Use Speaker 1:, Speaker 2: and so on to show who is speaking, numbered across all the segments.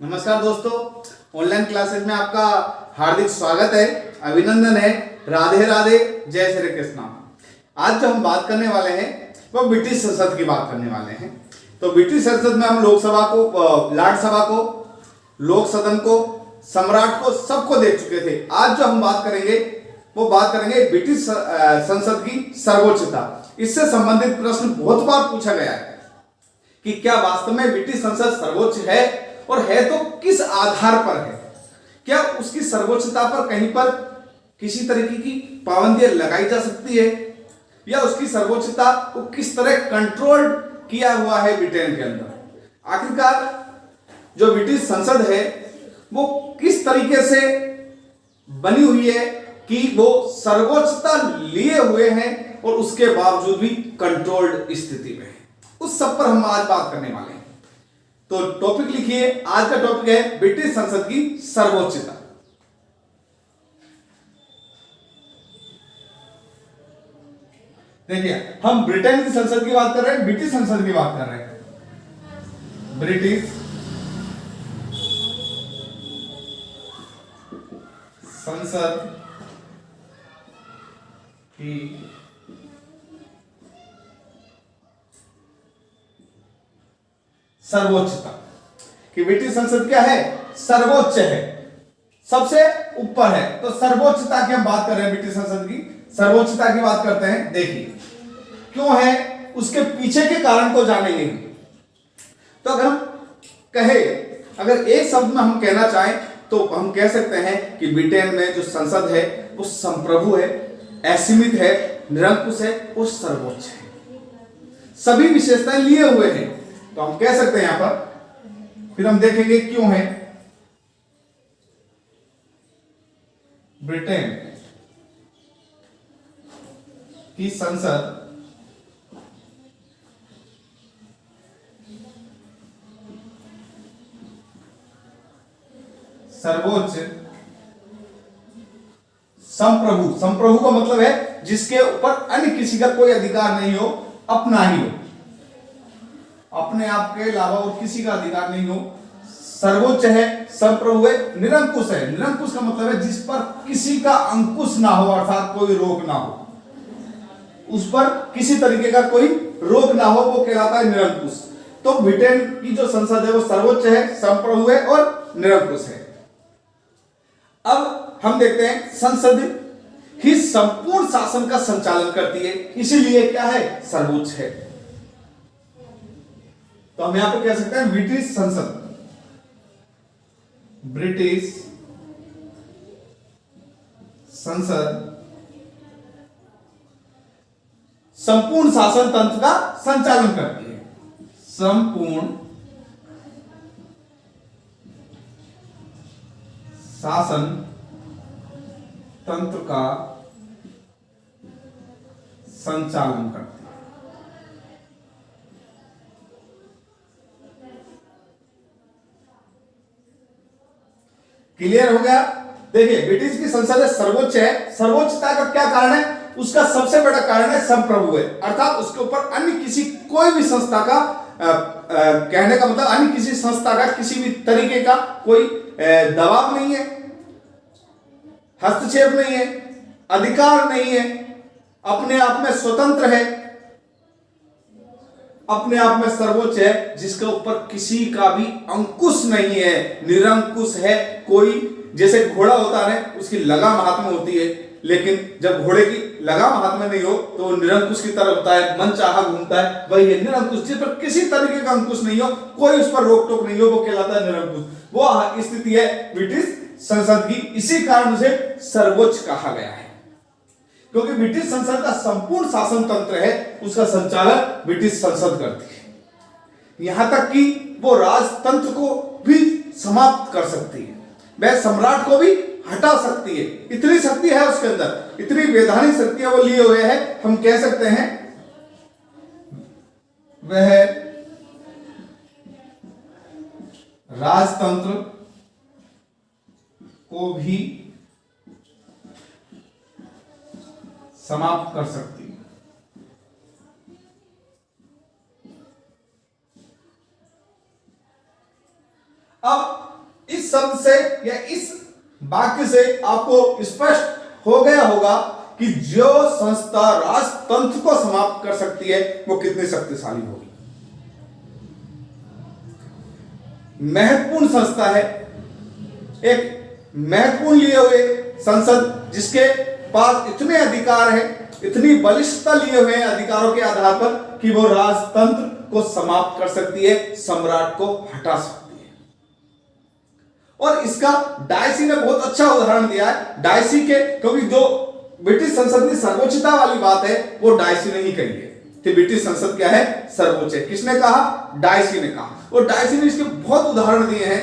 Speaker 1: नमस्कार दोस्तों, online classes में आपका हार्दिक स्वागत है, अभिनंदन है। राधे राधे, जय श्री कृष्णा। आज जो हम बात करने वाले हैं वो ब्रिटिश संसद की बात करने वाले हैं। तो ब्रिटिश संसद में हम लोकसभा को, राज्यसभा को, लोक सदन को, सम्राट को, सबको देख चुके थे। आज जो हम बात करेंगे वो बात करेंगे ब्रिटिश संसद की सर्वोच्चता। इससे संबंधित प्रश्न बहुत बार पूछा गया है कि क्या वास्तव में ब्रिटिश संसद सर्वोच्च है, और है तो किस आधार पर है। क्या उसकी सर्वोच्चता पर कहीं पर किसी तरीके की पाबंदियां लगाई जा सकती है, या उसकी सर्वोच्चता को किस तरह कंट्रोल किया हुआ है ब्रिटेन के अंदर। आखिरकार जो ब्रिटिश संसद है वो किस तरीके से बनी हुई है कि वो सर्वोच्चता लिए हुए हैं और उसके बावजूद भी कंट्रोल्ड स्थिति में है। उस सब पर हम आज बात करने वाले हैं। तो टॉपिक लिखिए, आज का टॉपिक है ब्रिटिश संसद की सर्वोच्चता। देखिए, हम ब्रिटेन की संसद की बात कर रहे हैं, ब्रिटिश संसद की बात कर रहे हैं। ब्रिटिश संसद की सर्वोच्चता, कि ब्रिटिश संसद क्या है, सर्वोच्च है, सबसे ऊपर है। तो सर्वोच्चता की हम बात कर रहे हैं, ब्रिटिश संसद की सर्वोच्चता की बात करते हैं। देखिए क्यों है, उसके पीछे के कारण को जानेंगे। तो अगर हम कहे, अगर एक शब्द में हम कहना चाहें तो हम कह सकते हैं कि ब्रिटेन में जो संसद है वो संप्रभु है, असीमित है, निरंकुश है और सर्वोच्च है। सभी विशेषताएं लिए हुए हैं, तो हम कह सकते हैं यहां पर। फिर हम देखेंगे क्यों है ब्रिटेन की संसद सर्वोच्च। संप्रभु, संप्रभु का मतलब है जिसके ऊपर अन्य किसी का कोई अधिकार नहीं हो, अपना ही हो, अपने आप के अलावा और किसी का अधिकार नहीं हो। सर्वोच्च है, संप्रभु है, निरंकुश है। निरंकुश का मतलब है जिस पर किसी का अंकुश ना हो, अर्थात कोई रोक ना हो, उस पर किसी तरीके का कोई रोक ना हो, वो कहलाता है निरंकुश। तो ब्रिटेन की जो संसद है वो सर्वोच्च है, संप्रभु है और निरंकुश है। अब हम देखते हैं, संसद ही संपूर्ण शासन का संचालन करती है, इसीलिए क्या है, सर्वोच्च है। तो हम यहां पर कह सकते हैं ब्रिटिश संसद, ब्रिटिश संसद संपूर्ण शासन तंत्र का संचालन करती है। संपूर्ण शासन तंत्र का संचालन करती है। क्लियर हो गया। देखिए, ब्रिटिश की संसद सर्वोच्च है। सर्वोच्चता का क्या कारण है, उसका सबसे बड़ा कारण है संप्रभु है, अर्थात उसके ऊपर अन्य किसी कोई भी संस्था का कहने का मतलब अन्य किसी संस्था का किसी भी तरीके का कोई दबाव नहीं है, हस्तक्षेप नहीं है, अधिकार नहीं है, अपने आप में स्वतंत्र है, अपने आप में सर्वोच्च है, जिसके ऊपर किसी का भी अंकुश नहीं है, निरंकुश है। कोई जैसे घोड़ा होता है, उसकी लगाम हाथ में होती है, लेकिन जब घोड़े की लगाम हाथ में नहीं हो तो वो निरंकुश की तरह होता है, मन चाहा घूमता है, वही है निरंकुश। जिस पर किसी तरीके का अंकुश नहीं हो, कोई उस पर रोक टोक नहीं हो, वो कहलाता है निरंकुश। वो स्थिति है ब्रिटिश संसद की, इसी कारण उसे सर्वोच्च कहा गया है, क्योंकि ब्रिटिश संसद का संपूर्ण शासन तंत्र है, उसका संचालन ब्रिटिश संसद करती है। यहां तक कि वो राजतंत्र को भी समाप्त कर सकती है, वह सम्राट को भी हटा सकती है। इतनी शक्ति है उसके अंदर, इतनी वैधानिक शक्तियां वो लिए हुए हैं। हम कह सकते हैं वह राजतंत्र को भी समाप्त कर सकती है। अब शब्द से या इस वाक्य से आपको स्पष्ट हो गया होगा कि जो संस्था राजतंत्र को समाप्त कर सकती है वो कितनी शक्तिशाली होगी। महत्वपूर्ण संस्था है, एक महत्वपूर्ण लिए हुए संसद जिसके पास इतने अधिकार है, इतनी बलिष्ठता लिए हुए हैं अधिकारों के आधार पर कि वो राजतंत्र को समाप्त कर सकती है, सम्राट को हटा सकती है। और इसका डायसी ने बहुत अच्छा उदाहरण दिया है। डायसी के, क्योंकि जो ब्रिटिश संसद की सर्वोच्चता वाली बात है वो डायसी ने ही कही है कि ब्रिटिश संसद क्या है, सर्वोच्च है। किसने कहा? डायसी ने कहा। और डायसी ने इसके बहुत उदाहरण दिए हैं।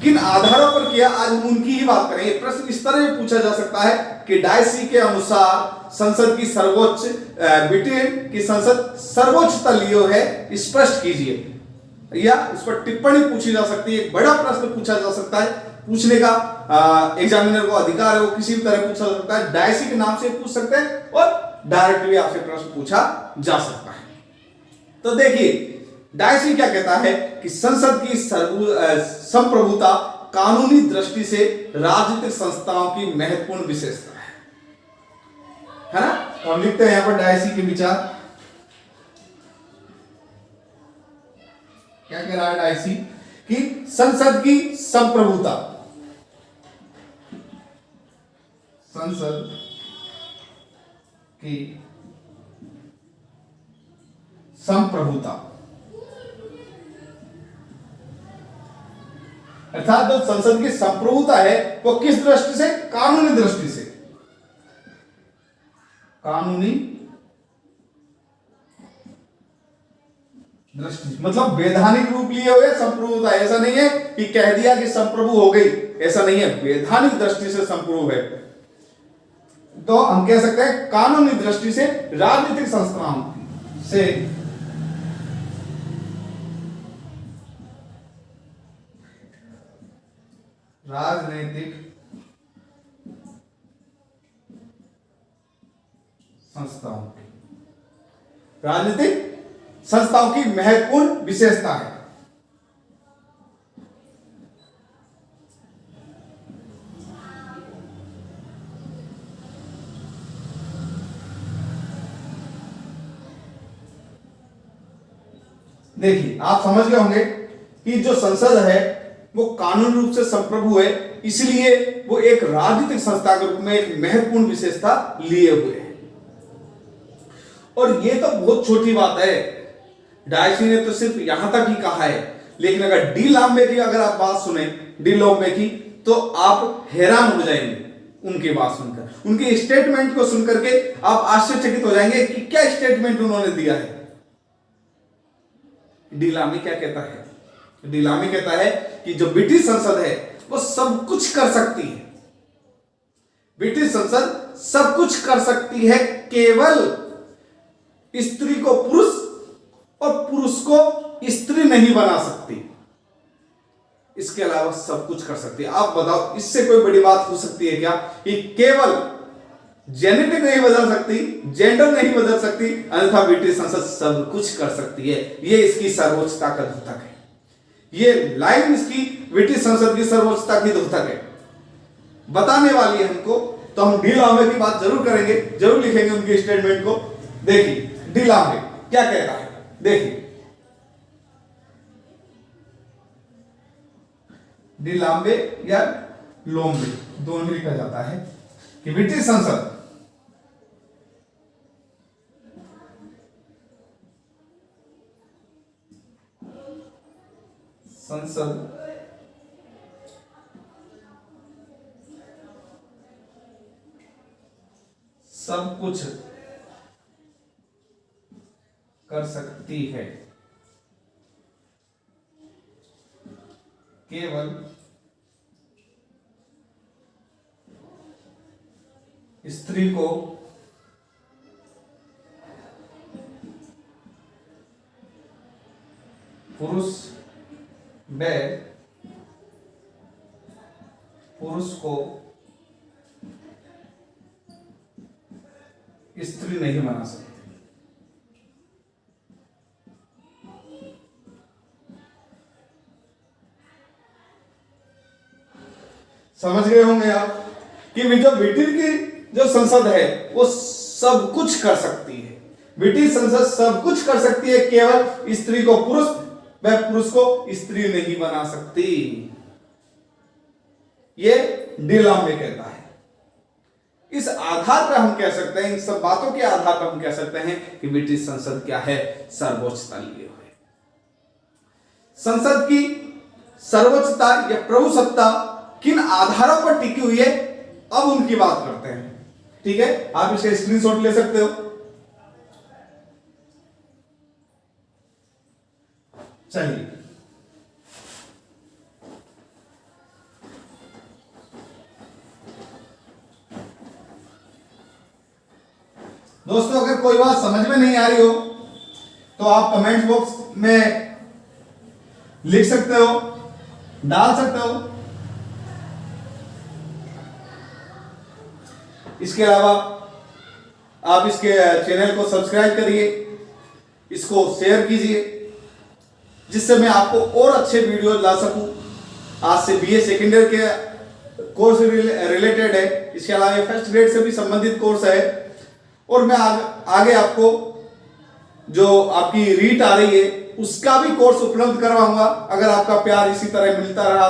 Speaker 1: किन आधारों पर किया, आज हम उनकी ही बात करेंगे। प्रश्न इस तरह भी पूछा जा सकता है कि डायसी के अनुसार संसद की सर्वोच्च, ब्रिटेन की संसद सर्वोच्चता लियो है, स्पष्ट कीजिए, या उस पर टिप्पणी पूछी जा सकती है। एक बड़ा प्रश्न पूछा जा सकता है, पूछने का एग्जामिनर को अधिकार है, वो किसी भी तरह पूछा जा सकता है। डायसी के नाम से पूछ सकते हैं और डायरेक्ट भी आपसे प्रश्न पूछा जा सकता है। तो देखिए डायसी क्या कहता है कि संसद की संप्रभुता कानूनी दृष्टि से राजनीतिक संस्थाओं की महत्वपूर्ण विशेषता है ना। तो हम लिखते हैं यहां पर डायसी के विचार। क्या कह रहा है डायसी कि संसद की संप्रभुता, संसद की संप्रभुता अर्थात जो संसद की संप्रभुता है वो किस दृष्टि से? कानूनी दृष्टि से। कानूनी दृष्टि मतलब वैधानिक रूप लिए हुए संप्रभुता। ऐसा नहीं है कि कह दिया कि संप्रभु हो गई, ऐसा नहीं है, वैधानिक दृष्टि से संप्रभु है। तो हम कह सकते हैं कानूनी दृष्टि से राजनीतिक संस्थाओं से राजनीतिक संस्थाओं की, राजनीतिक संस्थाओं की महत्वपूर्ण विशेषता है। देखिए आप समझ गए होंगे कि जो संसद है वो कानूनी रूप से संप्रभु है, इसलिए वो एक राजनीतिक संस्था के रूप में एक महत्वपूर्ण विशेषता लिए हुए है। और ये तो बहुत छोटी बात है, डायसी ने तो सिर्फ यहां तक ही कहा है। लेकिन अगर डी लांबे की अगर आप बात सुने, डी लांबे की, तो आप हैरान हो जाएंगे उनकी बात सुनकर, उनके स्टेटमेंट को सुनकर के आप आश्चर्यचकित हो जाएंगे कि क्या स्टेटमेंट उन्होंने दिया है। डी लांबे क्या कहता है? डी लांबे कहता है कि जो ब्रिटिश संसद है वो सब कुछ कर सकती है, ब्रिटिश संसद सब कुछ कर सकती है, केवल स्त्री को पुरुष और पुरुष को स्त्री नहीं बना सकती, इसके अलावा सब कुछ कर सकती है। आप बताओ इससे कोई बड़ी बात हो सकती है क्या? कि केवल जेनेटिक नहीं बदल सकती, जेंडर नहीं बदल सकती, अन्यथा ब्रिटिश संसद सब कुछ कर सकती है। ये इसकी सर्वोच्चता का द्योतक है, ये लाइन इसकी ब्रिटिश संसद की सर्वोच्चता की द्योतक है, बताने वाली है हमको। तो हम डी लांबे की बात जरूर करेंगे, जरूर लिखेंगे उनके स्टेटमेंट को। देखिए डी लांबे क्या कहता है, देखिए डी लांबे या लोम्बे दोनों ही लिखा जाता है कि ब्रिटिश संसद सब कुछ कर सकती है, केवल स्त्री को पुरुष व पुरुष को स्त्री नहीं बना सकते। समझ गए होंगे आप कि जो ब्रिटेन की जो संसद है वो सब कुछ कर सकती है। ब्रिटिश संसद सब कुछ कर सकती है, केवल स्त्री को पुरुष व पुरुष को स्त्री नहीं बना सकती। ये डिलामे कहता है। इस आधार पर हम कह सकते हैं, इन सब बातों के आधार पर हम कह सकते हैं कि ब्रिटिश संसद क्या है, सर्वोच्चता लिए हुए। संसद की सर्वोच्चता या प्रभुसत्ता किन आधारों पर टिकी हुई है, अब उनकी बात करते हैं। ठीक है, आप इसका स्क्रीनशॉट ले सकते हो। चलिए, दोस्तों अगर कोई बात समझ में नहीं आ रही हो तो आप कमेंट बॉक्स में लिख सकते हो, डाल सकते हो। इसके अलावा आप इसके चैनल को सब्सक्राइब करिए, इसको शेयर कीजिए, जिससे मैं आपको और अच्छे वीडियो ला सकूं। आज से बीए सेकेंड ईयर के कोर्स रिलेटेड है, इसके अलावा फर्स्ट ग्रेड से भी संबंधित कोर्स है। और मैं आगे आपको जो आपकी रीट आ रही है उसका भी कोर्स उपलब्ध करवाऊंगा, अगर आपका प्यार इसी तरह मिलता रहा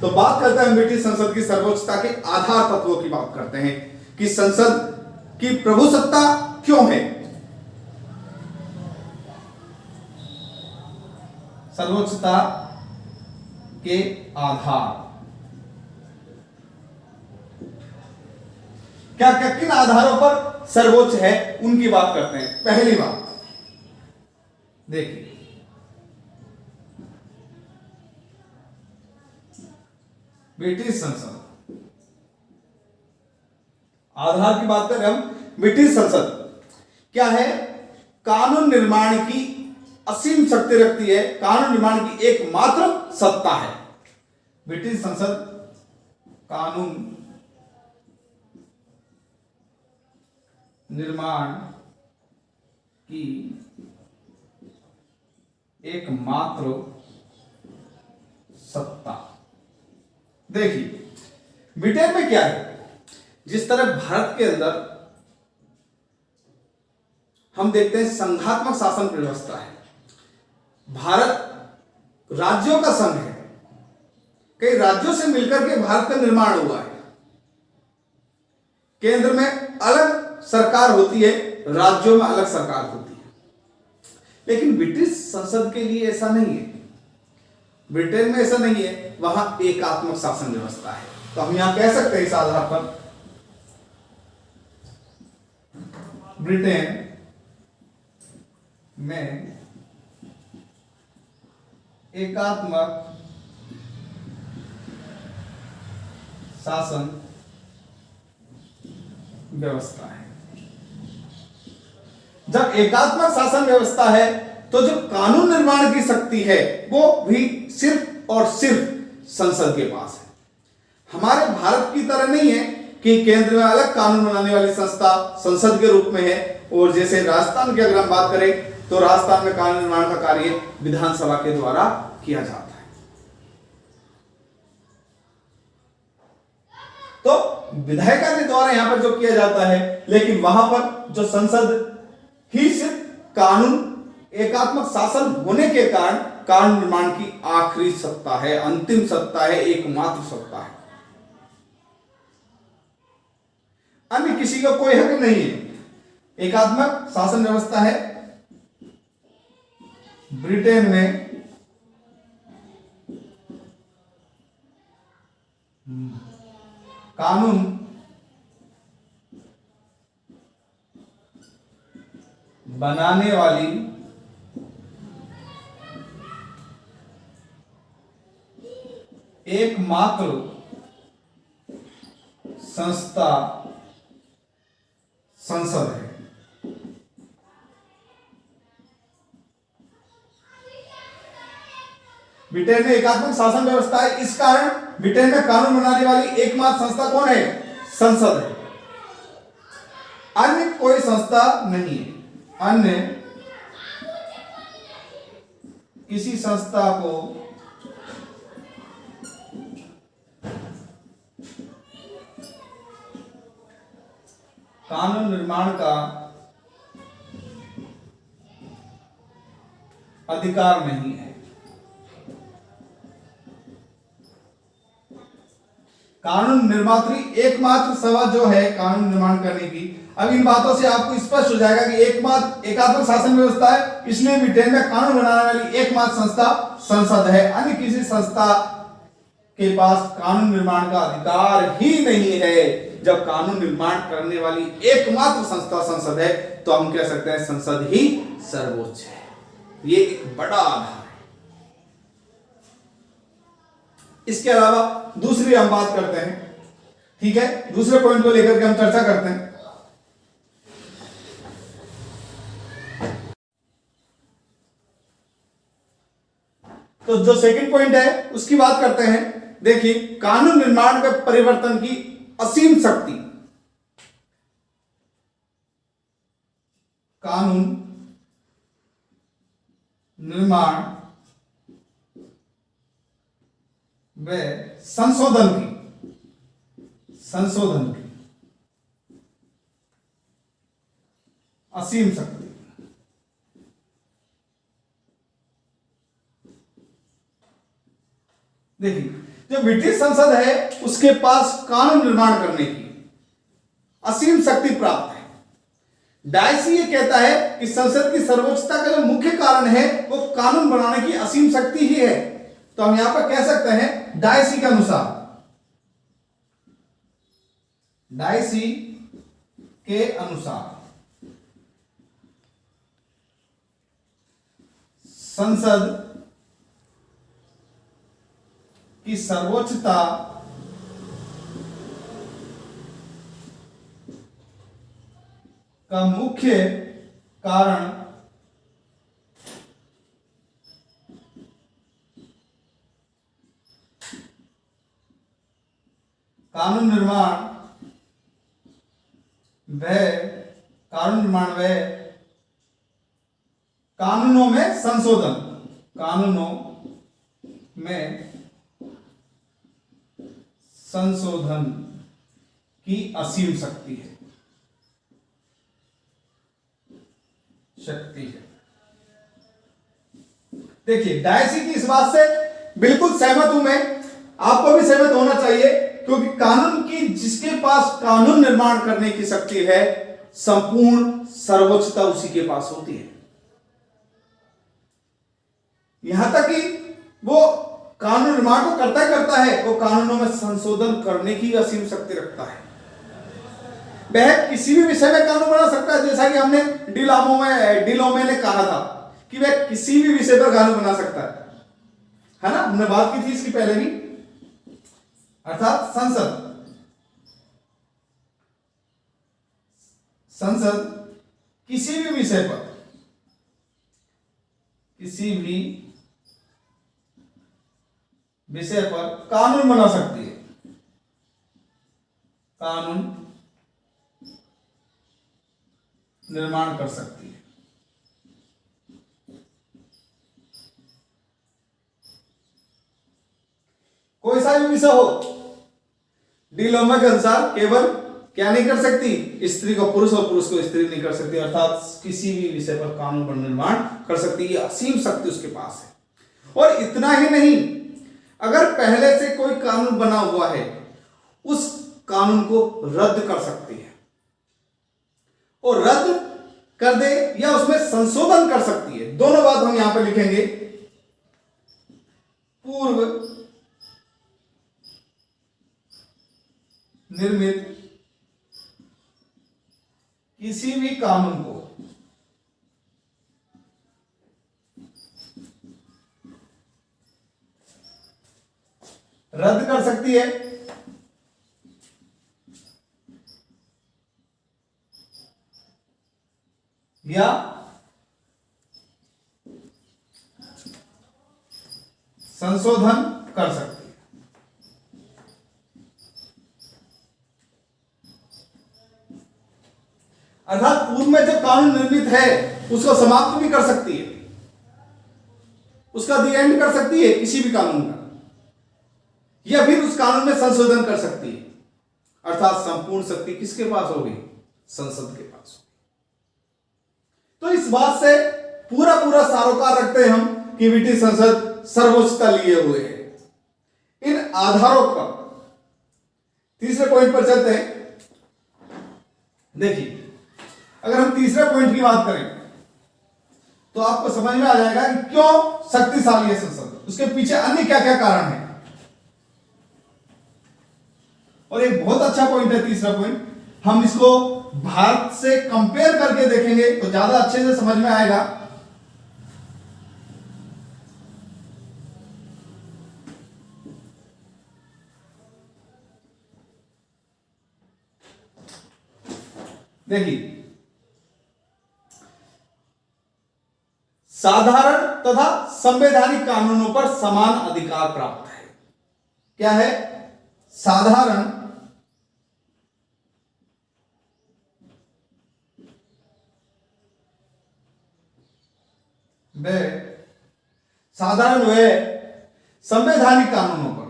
Speaker 1: तो बात करते हैं ब्रिटिश संसद की सर्वोच्चता के आधार तत्वों की बात करते हैं कि संसद की प्रभुसत्ता क्यों है। सर्वोच्चता के आधार क्या क्या, किन आधारों पर सर्वोच्च है उनकी बात करते हैं। पहली बात देखिए, ब्रिटिश संसद आधार की बात करें हम। ब्रिटिश संसद क्या है, कानून निर्माण की असीम शक्ति रखती है, कानून निर्माण की एकमात्र सत्ता है। ब्रिटिश संसद कानून निर्माण की एकमात्र सत्ता। देखिए, ब्रिटेन में क्या है, जिस तरह भारत के अंदर हम देखते हैं संघात्मक शासन व्यवस्था है, भारत राज्यों का संघ है, कई राज्यों से मिलकर के भारत का निर्माण हुआ है। केंद्र में अलग सरकार होती है, राज्यों में अलग सरकार होती है। लेकिन ब्रिटिश संसद के लिए ऐसा नहीं है, ब्रिटेन में ऐसा नहीं है, वहां एकात्मक शासन व्यवस्था है। तो हम यहां कह सकते हैं इस आधार पर ब्रिटेन में एकात्मक शासन व्यवस्था है। जब एकात्मक शासन व्यवस्था है तो जो कानून निर्माण की शक्ति है वो भी सिर्फ और सिर्फ संसद के पास है। हमारे भारत की तरह नहीं है कि केंद्र में अलग कानून बनाने वाली संस्था संसद के रूप में है, और जैसे राजस्थान की अगर हम बात करें तो राजस्थान में कानून निर्माण का कार्य विधानसभा के द्वारा किया जाता है। तो विधायिका के द्वारा यहां पर जो किया जाता है, लेकिन वहां पर जो संसद ही सिर्फ कानून एकात्मक शासन होने के कारण कानून निर्माण की आखिरी सत्ता है, अंतिम सत्ता है, एकमात्र सत्ता है। अन्य किसी का कोई हक नहीं है। एकात्मक शासन व्यवस्था है ब्रिटेन में। कानून बनाने वाली एकमात्र संस्था संसद है। ब्रिटेन में एकात्मक शासन व्यवस्था है, इस कारण ब्रिटेन में कानून बनाने वाली एकमात्र संस्था कौन है? संसद है। अन्य कोई संस्था नहीं है। अन्य किसी संस्था को कानून निर्माण का अधिकार नहीं है। कानून निर्मात्री एकमात्र सभा जो है कानून निर्माण करने की। अब इन बातों से आपको स्पष्ट हो जाएगा कि एकात्मक शासन व्यवस्था है, इसलिए ब्रिटेन में कानून बनाने वाली एकमात्र संस्था संसद है। अन्य किसी संस्था के पास कानून निर्माण का अधिकार ही नहीं है। जब कानून निर्माण करने वाली एकमात्र संस्था संसद है तो हम कह सकते हैं संसद ही सर्वोच्च है। ये एक बड़ा आधार है। इसके अलावा दूसरी हम बात करते हैं, ठीक है, दूसरे पॉइंट को लेकर के हम चर्चा करते हैं। तो जो सेकंड पॉइंट है उसकी बात करते हैं। देखिए, कानून निर्माण में परिवर्तन की असीम शक्ति। कानून निर्माण व संशोधन की असीम शक्ति। देखिए, जो ब्रिटिश संसद है उसके पास कानून निर्माण करने की असीम शक्ति प्राप्त है। डायसी ये कहता है कि संसद की सर्वोच्चता का जो मुख्य कारण है वो कानून बनाने की असीम शक्ति ही है। तो हम यहां पर कह सकते हैं डायसी के अनुसार, संसद की सर्वोच्चता का मुख्य कारण कानून निर्माण व कानूनों में संशोधन की असीम शक्ति है। देखिए, डायसी की इस बात से बिल्कुल सहमत हूं मैं, आपको भी सहमत होना चाहिए, क्योंकि कानून की जिसके पास कानून निर्माण करने की शक्ति है, संपूर्ण सर्वोच्चता उसी के पास होती है। यहां तक कि वो कानून निर्माण तो करता है, वो कानूनों में संशोधन करने की असीम शक्ति रखता है। वह किसी भी विषय में कानून बना सकता है, जैसा कि हमने डिलोमे ने कहा था कि वह किसी भी विषय पर कानून बना सकता है ना, हमने बात की थी इसकी पहले भी। अर्थात संसद किसी भी विषय पर कानून बना सकती है, कानून निर्माण कर सकती है। कोई सा भी विषय हो, डिलोमा के अनुसार केवल क्या नहीं कर सकती, स्त्री को पुरुष और पुरुष को स्त्री नहीं कर सकती। अर्थात किसी भी विषय पर कानून पर निर्माण कर सकती है, असीम शक्ति उसके पास है। और इतना ही नहीं, अगर पहले से कोई कानून बना हुआ है उस कानून को रद्द कर सकती है, और रद्द कर दे या उसमें संशोधन कर सकती है। दोनों बात हम यहां पर लिखेंगे। पूर्व निर्मित किसी भी कानून को रद्द कर सकती है या संशोधन कर सकती है। अर्थात पूर्व में जो कानून निर्मित है उसको समाप्त भी कर सकती है, उसका दी एंड कर सकती है किसी भी कानून का, या फिर उस कानून में संशोधन कर सकती है। अर्थात संपूर्ण शक्ति किसके पास होगी? संसद के पास होगी। तो इस बात से पूरा पूरा सारोकार रखते हैं हम कि ब्रिटिश संसद सर्वोच्चता लिए हुए है। इन आधारों पर तीसरे पॉइंट पर चलते हैं। देखिए, अगर हम तीसरे पॉइंट की बात करें तो आपको समझ में आ जाएगा कि क्यों शक्तिशाली है संसद, उसके पीछे अन्य क्या क्या कारण है। और एक बहुत अच्छा पॉइंट है तीसरा पॉइंट, हम इसको भारत से कंपेयर करके देखेंगे तो ज्यादा अच्छे से समझ में आएगा। देखिए, साधारण तथा संवैधानिक कानूनों पर समान अधिकार प्राप्त है। क्या है? साधारण व संवैधानिक कानूनों पर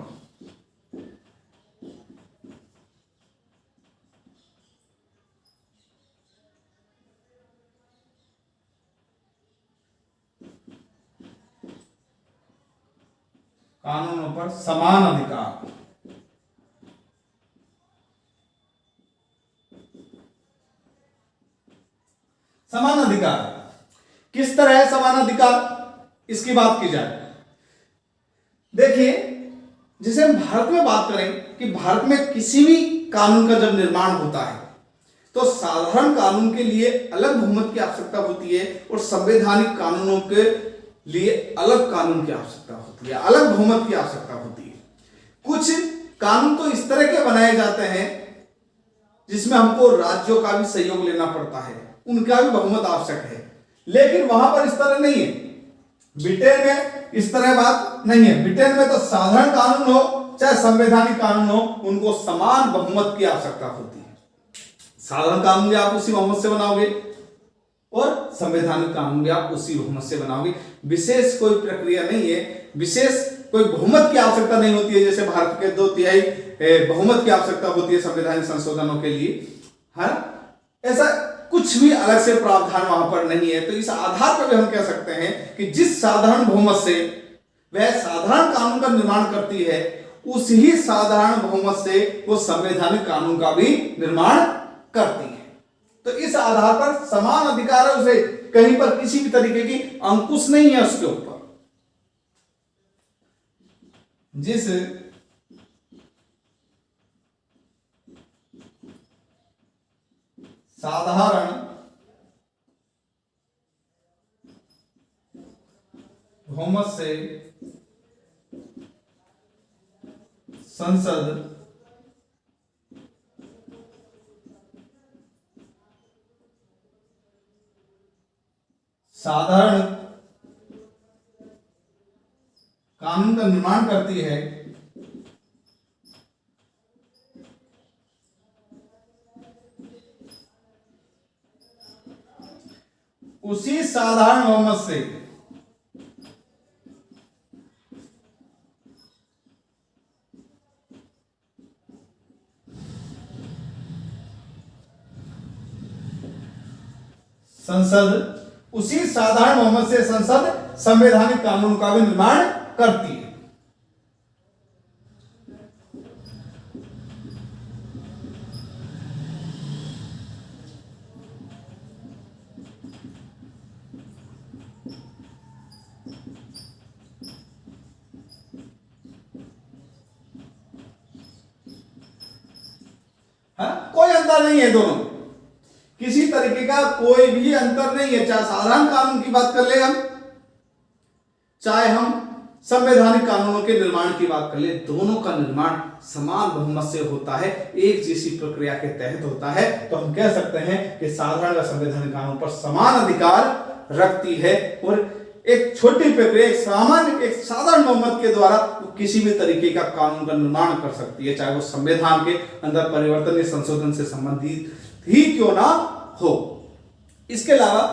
Speaker 1: समान अधिकार। समान अधिकार किस तरह है? समान अधिकार इसकी बात की जाए, देखिए, जैसे हम भारत में बात करें कि भारत में किसी भी कानून का जब निर्माण होता है तो साधारण कानून के लिए अलग बहुमत की आवश्यकता होती है और संवैधानिक कानूनों के लिए अलग कानून की आवश्यकता होती है, अलग बहुमत की आवश्यकता होती है। कुछ कानून तो इस तरह के बनाए जाते हैं जिसमें हमको राज्यों का भी सहयोग लेना पड़ता है, उनका भी बहुमत आवश्यक है, लेकिन वहां पर इस तरह नहीं है। ब्रिटेन में इस तरह बात नहीं है। ब्रिटेन में तो साधारण कानून हो चाहे संवैधानिक कानून हो, उनको समान बहुमत की आवश्यकता होती है। साधारण कानून भी आप उसी बहुमत से बनाओगे और संवैधानिक कानून भी आप उसी बहुमत से बनाओगे। विशेष कोई प्रक्रिया नहीं है, विशेष कोई बहुमत की आवश्यकता नहीं होती है, जैसे भारत के 2/3 बहुमत की आवश्यकता होती है संवैधानिक संशोधनों के लिए, है। ऐसा कुछ भी अलग से प्रावधान वहां पर नहीं है। तो इस आधार पर भी हम कह सकते हैं कि जिस साधारण बहुमत से वह साधारण कानून का निर्माण करती है, उस ही साधारण बहुमत से वो संवैधानिक कानून का भी निर्माण करती है। तो इस आधार पर समान अधिकार है, उसे कहीं पर किसी भी तरीके की अंकुश नहीं है उसके ऊपर। जिस साधारण बहुमत से संसद साधारण कानून का निर्माण करती है, उसी साधारण बहुमत से संसद उसी साधारण बहुमत से संसद संवैधानिक कानून का भी निर्माण करती है। कोई अंतर नहीं है, दोनों किसी तरीके का कोई भी अंतर नहीं है। चाहे साधारण कानून की बात कर ले हम, चाहे हम संवैधानिक कानूनों के निर्माण की बात कर ले, दोनों का निर्माण समान बहुमत से होता है, एक जैसी प्रक्रिया के तहत होता है। तो हम कह सकते हैं कि साधारण व संवैधानिक कानून पर समान अधिकार रखती है और एक छोटी प्रक्रिया, एक सामान्य, एक साधारण बहुमत के द्वारा किसी भी तरीके का कानून का निर्माण कर सकती है, चाहे वो संविधान के अंदर परिवर्तन या संशोधन से संबंधित ही क्यों ना हो। इसके अलावा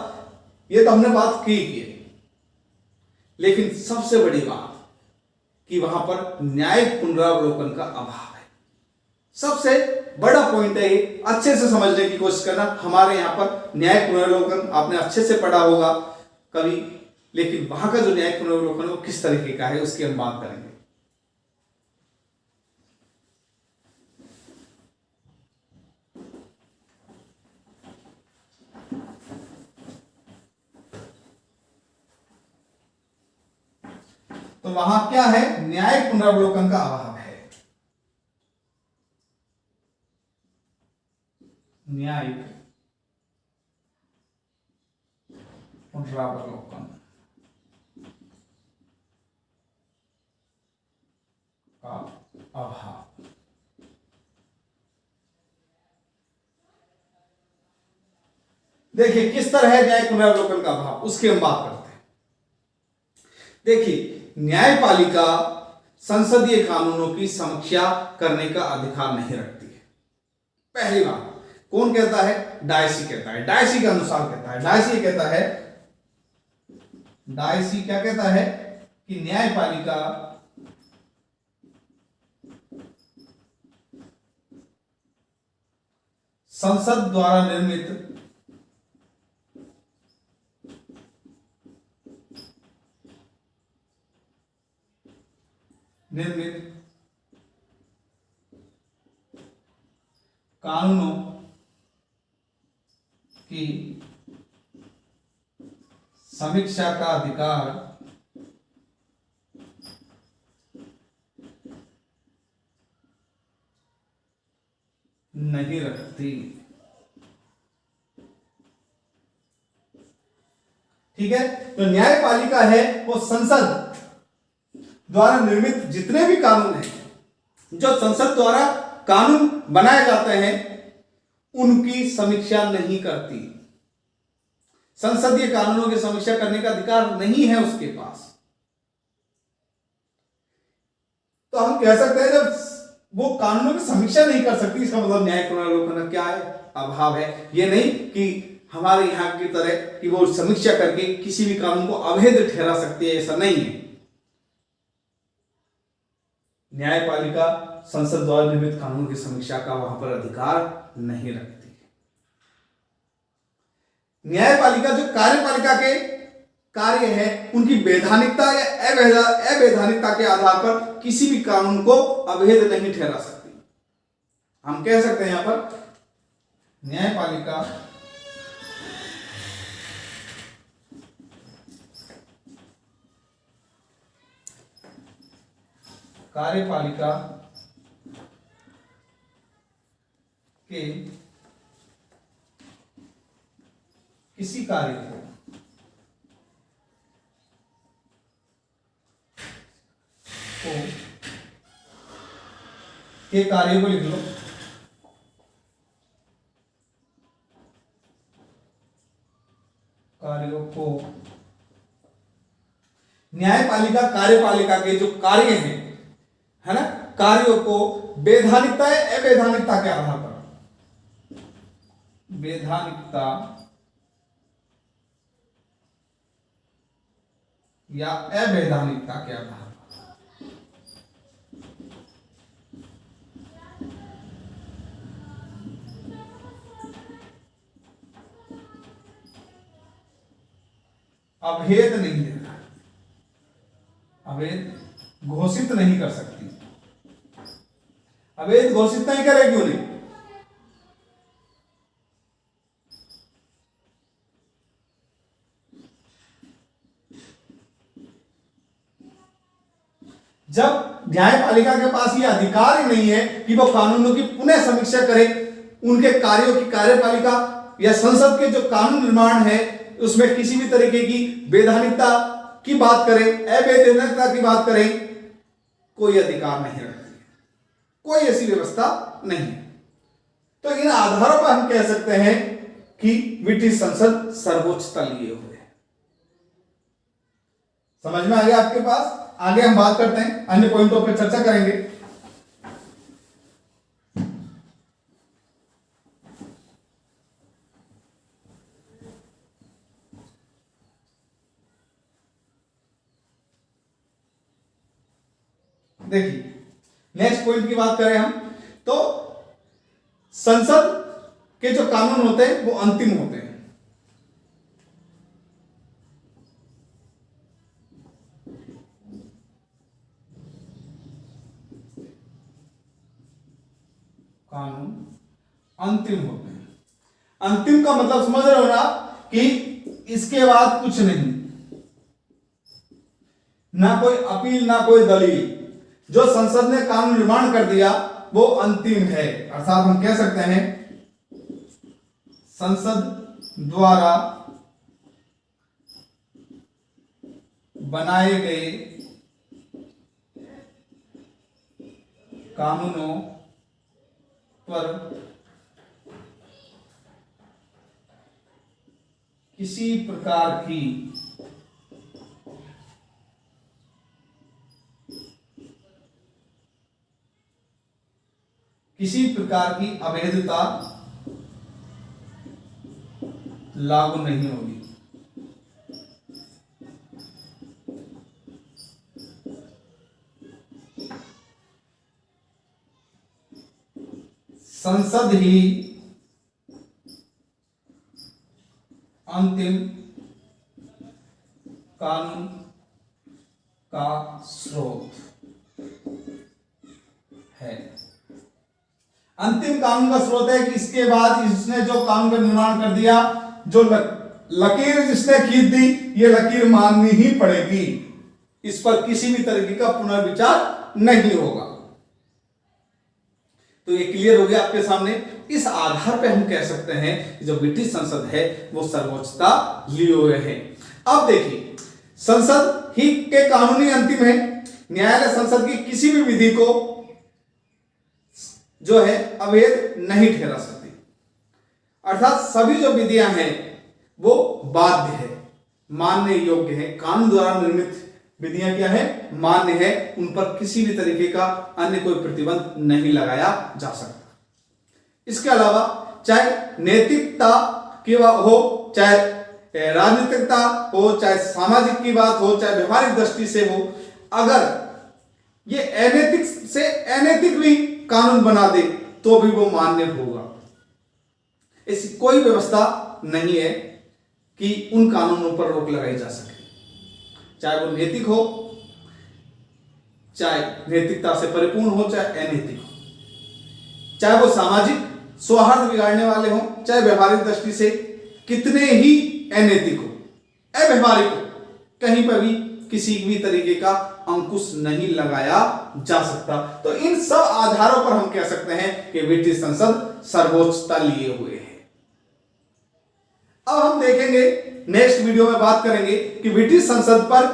Speaker 1: ये तो हमने बात की है, लेकिन सबसे बड़ी बात कि वहां पर न्यायिक पुनरावलोकन का अभाव है। सबसे बड़ा पॉइंट है ये, अच्छे से समझने की कोशिश करना। हमारे यहाँ पर न्यायिक पुनर्विलोकन आपने अच्छे से पढ़ा होगा कभी, लेकिन वहां का जो न्यायिक पुनर्विलोकन है वो किस तरीके का है उसकी हम बात करेंगे। तो वहां क्या है, न्यायिक पुनरावलोकन का अभाव है। न्यायिक पुनरावलोकन का अभाव। देखिए किस तरह है न्यायिक पुनरावलोकन का अभाव, उसकी हम बात करते हैं। देखिए न्यायपालिका संसदीय कानूनों की समीक्षा करने का अधिकार नहीं रखती है। पहली बात, कौन कहता है, डायसी कहता है, डायसी के अनुसार कहता है, डायसी कहता है, डायसी क्या कहता है कि न्यायपालिका संसद द्वारा निर्मित कानूनों की समीक्षा का अधिकार नहीं रखती। ठीक है, तो न्यायपालिका है वो संसद द्वारा निर्मित जितने भी कानून हैं, जो संसद द्वारा कानून बनाए जाते हैं, उनकी समीक्षा नहीं करती। संसदीय कानूनों की समीक्षा करने का अधिकार नहीं है उसके पास। तो हम कह सकते हैं जब वो कानूनों की समीक्षा नहीं कर सकती, इसका मतलब न्यायिक पुनरावलोकन क्या है, अभाव है। ये नहीं कि हमारे यहां की तरह कि वो समीक्षा करके किसी भी कानून को अवैध ठहरा सकती है, ऐसा नहीं है। न्यायपालिका संसद द्वारा निर्मित कानून की समीक्षा का वहां पर अधिकार नहीं रखती। न्यायपालिका जो कार्यपालिका के कार्य है, उनकी वैधानिकता या अवैधानिकता के आधार पर किसी भी कानून को अवैध नहीं ठहरा सकती। हम कह सकते हैं यहां पर न्यायपालिका कार्यपालिका के किसी कार्य को के कार्य को लिख लो, कार्यों को न्यायपालिका कार्यपालिका के जो कार्य हैं, है ना, कार्यों को वैधानिकता या अवैधानिकता के आधार पर, वैधानिकता या अवैधानिकता के आधार पर अवैध नहीं देना, अवैध घोषित नहीं कर सकती। अवैध घोषित नहीं करे, क्यों नहीं? जब न्यायपालिका के पास ये अधिकार ही नहीं है कि वो कानूनों की पुनः समीक्षा करे, उनके कार्यों की कार्यपालिका या संसद के जो कानून निर्माण है उसमें किसी भी तरीके की वैधानिकता की बात करें, अवैधानिकता की बात करें, कोई अधिकार नहीं रखती, कोई ऐसी व्यवस्था नहीं। तो इन आधारों पर हम कह सकते हैं कि ब्रिटिश संसद सर्वोच्चता लिए हुए है। समझ में आ गया आपके पास? आगे हम बात करते हैं, अन्य पॉइंटों पर चर्चा करेंगे। देखिए नेक्स्ट पॉइंट की बात करें हम तो संसद के जो कानून होते हैं वो अंतिम होते हैं। कानून अंतिम होते हैं। अंतिम का मतलब समझ रहे हो ना कि इसके बाद कुछ नहीं, ना कोई अपील ना कोई दलील। जो संसद ने कानून निर्माण कर दिया वो अंतिम है। अर्थात हम कह सकते हैं संसद द्वारा बनाए गए कानूनों पर किसी प्रकार की अवैधता लागू नहीं होगी। संसद ही अंतिम कानून का स्रोत है। अंतिम कानून का स्रोत है कि इसके बाद इसने जो कानून का निर्माण कर दिया, जो लकीर जिसने खींच दी, ये लकीर माननी ही पड़ेगी। इस पर किसी भी तरीके का पुनर्विचार नहीं होगा। तो ये क्लियर हो गया आपके सामने। इस आधार पे हम कह सकते हैं कि जो ब्रिटिश संसद है वो सर्वोच्चता लिए हुए है। अब देखिए, संसद ही के कानून ही अंतिम है। न्यायालय संसद की किसी भी विधि को जो है अवैध नहीं ठहरा सकती। अर्थात सभी जो विधियां हैं वो बाध्य है, मानने योग्य है। कानून द्वारा निर्मित विधियां क्या है? मान्य है। उन पर किसी भी तरीके का अन्य कोई प्रतिबंध नहीं लगाया जा सकता। इसके अलावा चाहे नैतिकता की हो, चाहे राजनीतिकता हो, चाहे सामाजिक की बात हो, चाहे व्यवहारिक दृष्टि से हो, अगर ये अनैतिक से अनैतिक भी कानून बना दे तो भी वो मान्य होगा। ऐसी कोई व्यवस्था नहीं है कि उन कानूनों पर रोक लगाई जा सके, चाहे वो नैतिक हो, चाहे नैतिकता से परिपूर्ण हो, चाहे अनैतिक हो, चाहे वो सामाजिक सौहार्द बिगाड़ने वाले हो, चाहे व्यवहारिक दृष्टि से कितने ही अनैतिक हो, अव्यवहारिक हो, कहीं पर भी किसी भी तरीके का अंकुश नहीं लगाया जा सकता। तो इन सब आधारों पर हम कह सकते हैं कि ब्रिटिश संसद सर्वोच्चता लिए हुए है। अब हम देखेंगे, नेक्स्ट वीडियो में बात करेंगे कि ब्रिटिश संसद पर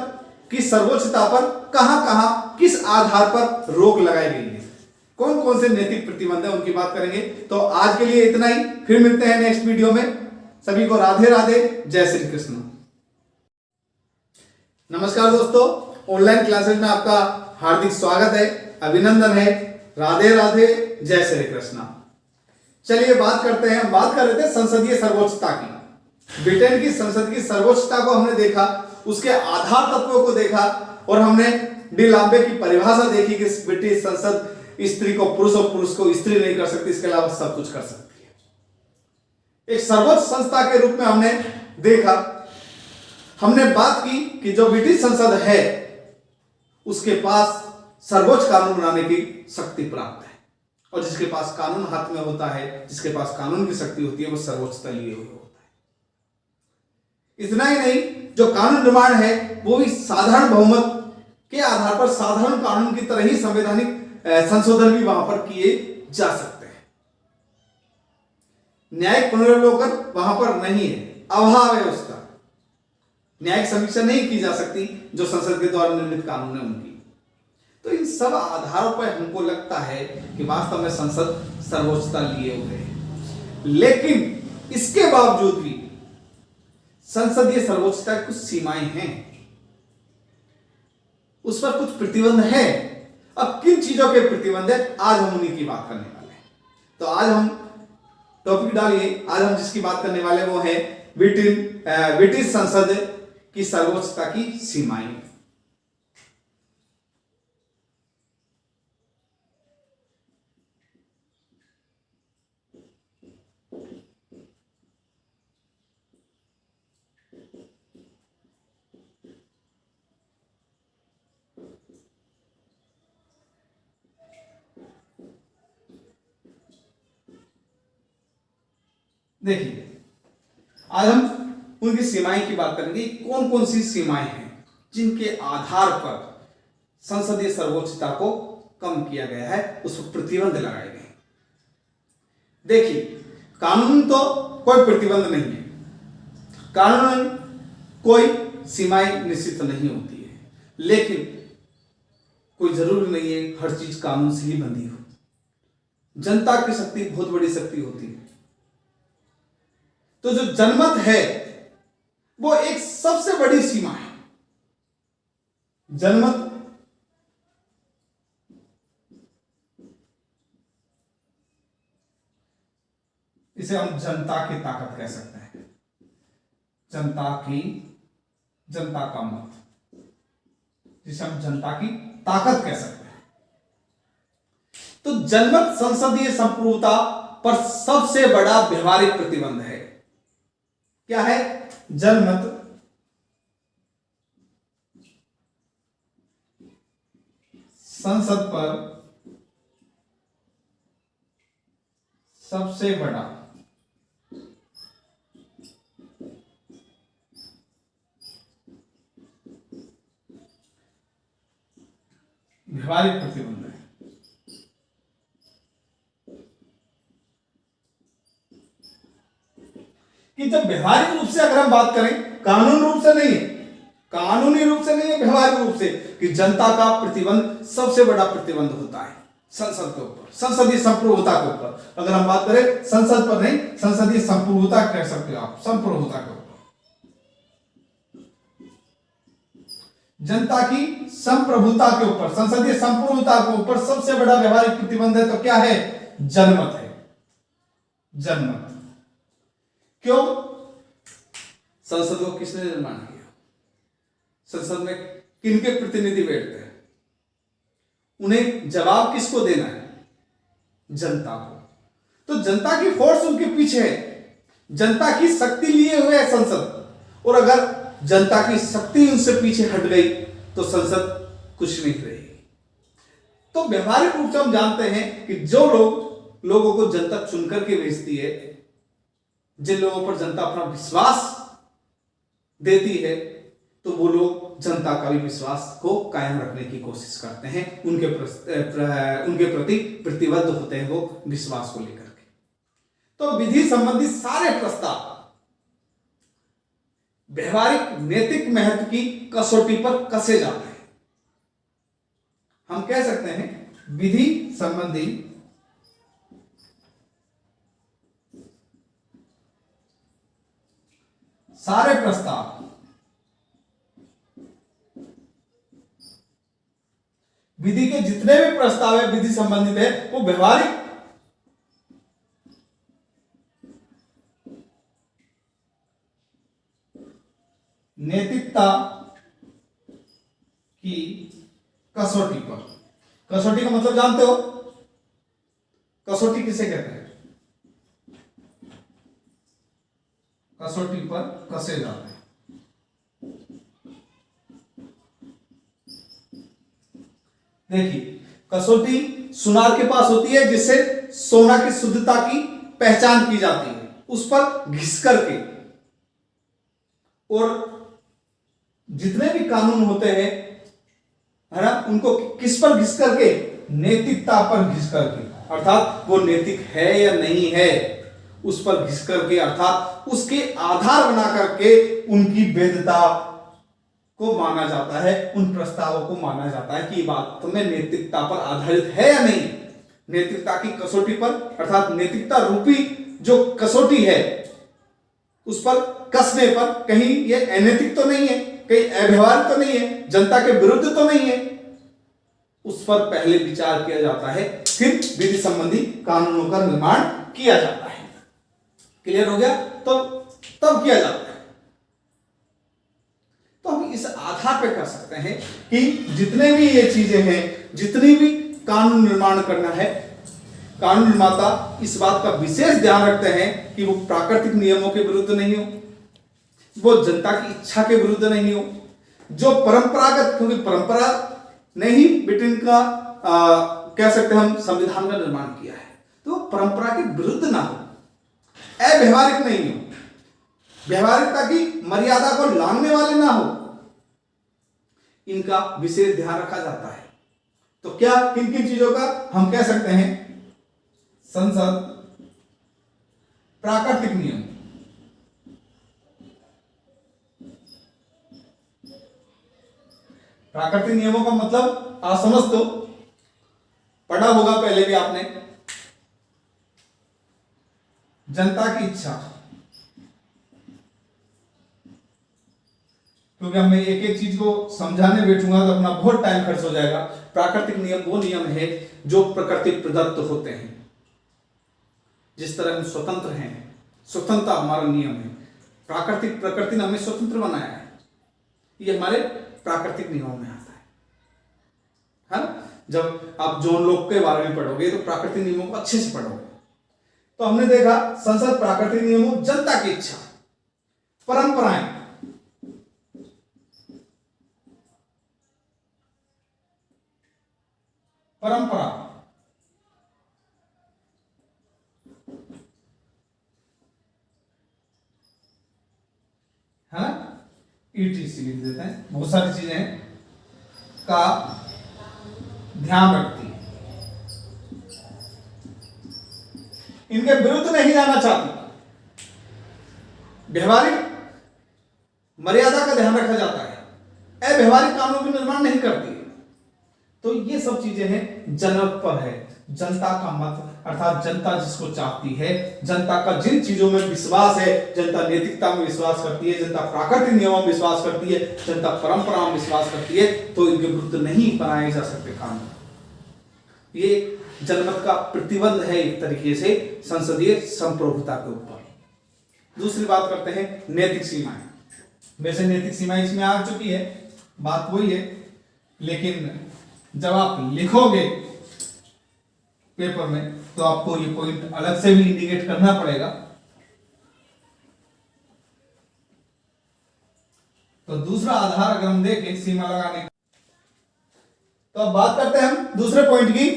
Speaker 1: की सर्वोच्चता पर कहां कहां किस आधार पर रोक लगाई गई है, कौन कौन से नैतिक प्रतिबंध है, उनकी बात करेंगे। तो आज के लिए इतना ही, फिर मिलते हैं नेक्स्ट वीडियो में। सभी को राधे राधे, जय श्री कृष्ण। नमस्कार दोस्तों, ऑनलाइन क्लासेस में आपका हार्दिक स्वागत है, अभिनंदन है। राधे राधे, जय श्री कृष्ण। चलिए बात करते हैं, बात कर रहे थे संसदीय सर्वोच्चता की। ब्रिटेन की संसद की सर्वोच्चता को हमने देखा, उसके आधार तत्वों को देखा, और हमने डी लांबे की परिभाषा देखी कि ब्रिटिश संसद स्त्री को पुरुष और पुरुष को स्त्री नहीं कर सकती, इसके अलावा सब कुछ कर सकती है। एक सर्वोच्च संस्था के रूप में हमने देखा, हमने बात की कि जो ब्रिटिश संसद है उसके पास सर्वोच्च कानून बनाने की शक्ति प्राप्त है, और जिसके पास कानून हाथ में होता है, जिसके पास कानून की शक्ति होती है, वो सर्वोच्चता लिए हुए होता है। इतना ही नहीं, जो कानून निर्माण है वो भी साधारण बहुमत के आधार पर साधारण कानून की तरह ही संवैधानिक संशोधन भी वहां पर किए जा सकते हैं। न्यायिक पुनर्वलोकन वहां पर नहीं है, अभाव है उसका। न्यायिक समीक्षा नहीं की जा सकती जो संसद के द्वारा निर्मित कानून है उनकी। तो इन सब आधारों पर हमको लगता है कि वास्तव में संसद सर्वोच्चता लिए हुए है। लेकिन इसके बावजूद भी संसदीय सर्वोच्चता की कुछ सीमाएं हैं, उस पर कुछ प्रतिबंध है। अब किन चीजों के प्रतिबंध है, आज हम उन्हीं की बात करने वाले हैं। तो आज हम टॉपिक डालिए, आज हम जिसकी बात करने वाले वो है ब्रिटिश संसद की सर्वोच्चता की सीमाएं। देखिए, आज हम उनकी सीमाएं की बात करेंगे। कौन कौन सी सीमाएं हैं जिनके आधार पर संसदीय सर्वोच्चता को कम किया गया है, उस पर प्रतिबंध लगाए गए। देखिए, कानून तो कोई प्रतिबंध नहीं है, कानून कोई सीमाएं निश्चित नहीं होती है, लेकिन कोई जरूरी नहीं है हर चीज कानून से ही बंधी हो। जनता की शक्ति बहुत बड़ी शक्ति होती है। तो जो जनमत है वो एक सबसे बड़ी सीमा है। जनमत इसे हम जनता की ताकत कह सकते हैं। जनता का मत, जिसे हम जनता की ताकत कह सकते हैं। तो जनमत संसदीय संप्रभुता पर सबसे बड़ा व्यवहारिक प्रतिबंध है। क्या है? जनमत संसद पर सबसे बड़ा व्यवहारिक प्रतिबंध है। कि जब व्यवहारिक रूप से अगर हम बात करें, कानून रूप से नहीं है, कानूनी रूप से नहीं है, व्यवहारिक रूप से, कि जनता का प्रतिबंध सबसे बड़ा प्रतिबंध होता है संसद के ऊपर, संसदीय संप्रभुता के ऊपर। अगर हम बात करें संसद पर नहीं, संसदीय संप्रभुता कह सकते हो आप, संप्रभुता के ऊपर, जनता की संप्रभुता के ऊपर, संसदीय संप्रभुता के ऊपर सबसे बड़ा व्यवहारिक प्रतिबंध है। तो क्या है? जनमत है। जनमत क्यों? संसद को किसने निर्माण किया? संसद में किनके प्रतिनिधि बैठते हैं? उन्हें जवाब किसको देना है? जनता को। तो जनता की फोर्स उनके पीछे है, जनता की शक्ति लिए हुए है संसद। और अगर जनता की शक्ति उनसे पीछे हट गई तो संसद कुछ नहीं रहेगी। तो व्यवहारिक रूप से हम जानते हैं कि जो लोगों को जनता चुनकर के भेजती है, जिन लोगों पर जनता अपना विश्वास देती है, तो वो लोग जनता का भी विश्वास को कायम रखने की कोशिश करते हैं, उनके प्रति प्रतिबद्ध होते हैं वो विश्वास को लेकर के। तो विधि संबंधी सारे प्रस्ताव व्यवहारिक नैतिक महत्व की कसौटी पर कसे जाते हैं। हम कह सकते हैं विधि संबंधी सारे प्रस्ताव विधि के जितने भी प्रस्ताव है विधि संबंधित है, वो व्यवहारिक नैतिकता की कसौटी पर। कसौटी का मतलब जानते हो? कसौटी किसे कहते हैं? कसौटी पर कसे जाते हैं। देखिए, कसौटी सुनार के पास होती है, जिससे सोना की शुद्धता की पहचान की जाती है, उस पर घिस करके। और जितने भी कानून होते हैं, है ना, उनको किस पर घिस करके? नैतिकता पर घिस करके, अर्थात वो नैतिक है या नहीं है उस पर घिस करके, अर्थात उसके आधार बना करके उनकी वैधता को माना जाता है, उन प्रस्तावों को माना जाता है कि ये बात तुम्हें नैतिकता पर आधारित है या नहीं। नैतिकता की कसौटी पर, अर्थात नैतिकता रूपी जो कसौटी है उस पर कसने पर कहीं ये अनैतिक तो नहीं है, कहीं अव्यवहारिक तो नहीं है, जनता के विरुद्ध तो नहीं है, उस पर पहले विचार किया जाता है, फिर विधि संबंधी कानूनों का निर्माण किया जाता है। क्लियर हो गया? तो तब किया जाता है। तो हम इस आधार पर कर सकते हैं कि जितने भी ये चीजें हैं, जितनी भी कानून निर्माण करना है, कानून निर्माता इस बात का विशेष ध्यान रखते हैं कि वो प्राकृतिक नियमों के विरुद्ध नहीं हो, वो जनता की इच्छा के विरुद्ध नहीं हो, जो परंपरागत, क्योंकि परंपरा ने ही ब्रिटेन का कह सकते हैं हम संविधान का निर्माण किया है, तो परंपरा के विरुद्ध ना हो, अव्यवहारिक नहीं हो, व्यवहारिकता की मर्यादा को लांघने वाले ना हो, इनका विशेष ध्यान रखा जाता है। तो क्या किन किन चीजों का हम कह सकते हैं? संसद प्राकृतिक नियम, प्राकृतिक नियमों का मतलब आप समझ तो पढ़ा होगा पहले भी आपने। जनता की इच्छा, क्योंकि मैं एक एक चीज को समझाने बैठूंगा तो अपना बहुत टाइम खर्च हो जाएगा। प्राकृतिक नियम वो नियम है जो प्रकृति प्रदत्त होते हैं। जिस तरह हम स्वतंत्र हैं, स्वतंत्रता हमारा नियम है। प्रकृति ने हमें स्वतंत्र बनाया है, ये हमारे प्राकृतिक नियमों में आता है ना। जब आप जॉन लॉक के बारे में पढ़ोगे तो प्राकृतिक नियमों को अच्छे से पढ़ोगे। तो हमने देखा संसद प्राकृतिक नियमों, जनता की इच्छा, परंपराएं, परंपरा, है ना, ईटीसी लिख देते हैं। बहुत सारी चीजें का ध्यान रखती है, इनके विरुद्ध नहीं जाना चाहती, व्यवहारिक मर्यादा का ध्यान रखा जाता है, अव्यवहारिक कानून का निर्माण नहीं करती। तो ये सब चीजें हैं जनक पर है, जनता का मत, अर्थात जनता जिसको चाहती है, जनता का जिन चीजों में विश्वास है, जनता नैतिकता में विश्वास करती है, जनता प्राकृतिक नियमों में विश्वास करती है, जनता परंपरा में विश्वास करती है, तो इनके विरुद्ध नहीं बनाए जा सकते कानून। ये जनमत का प्रतिबंध है एक तरीके से संसदीय संप्रभुता के ऊपर। दूसरी बात करते हैं नैतिक सीमाएं। वैसे नैतिक सीमाएं इसमें आ चुकी है, बात वही है, लेकिन जब आप लिखोगे पेपर में तो आपको ये पॉइंट अलग से भी इंडिकेट करना पड़ेगा। तो दूसरा आधार अगर हम देखें सीमा लगाने का, तो अब बात करते हैं हम दूसरे पॉइंट की,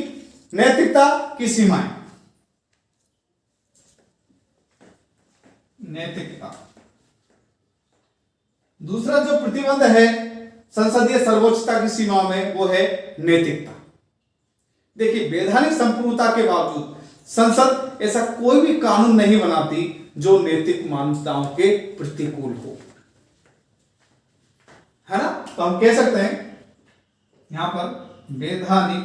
Speaker 1: नैतिकता की सीमाएं। नैतिकता, दूसरा जो प्रतिबंध है संसदीय सर्वोच्चता की सीमा में वो है नैतिकता। देखिए, वैधानिक संप्रभुता के बावजूद संसद ऐसा कोई भी कानून नहीं बनाती जो नैतिक मान्यताओं के प्रतिकूल हो, है ना। तो हम कह सकते हैं यहां पर वैधानिक,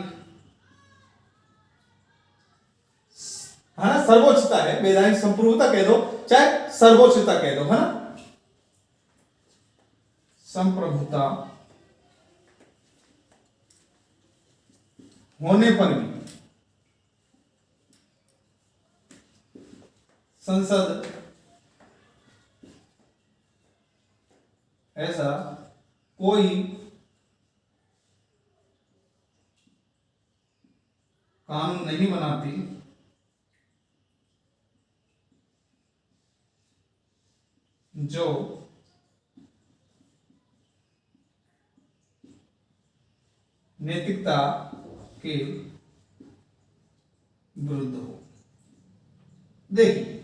Speaker 1: है ना, सर्वोच्चता है, वैधानिक संप्रभुता कह दो चाहे सर्वोच्चता कह दो, है ना, संप्रभुता होने पर भी संसद ऐसा कोई कानून नहीं बनाती जो नैतिकता के विरुद्ध हो। देखिए,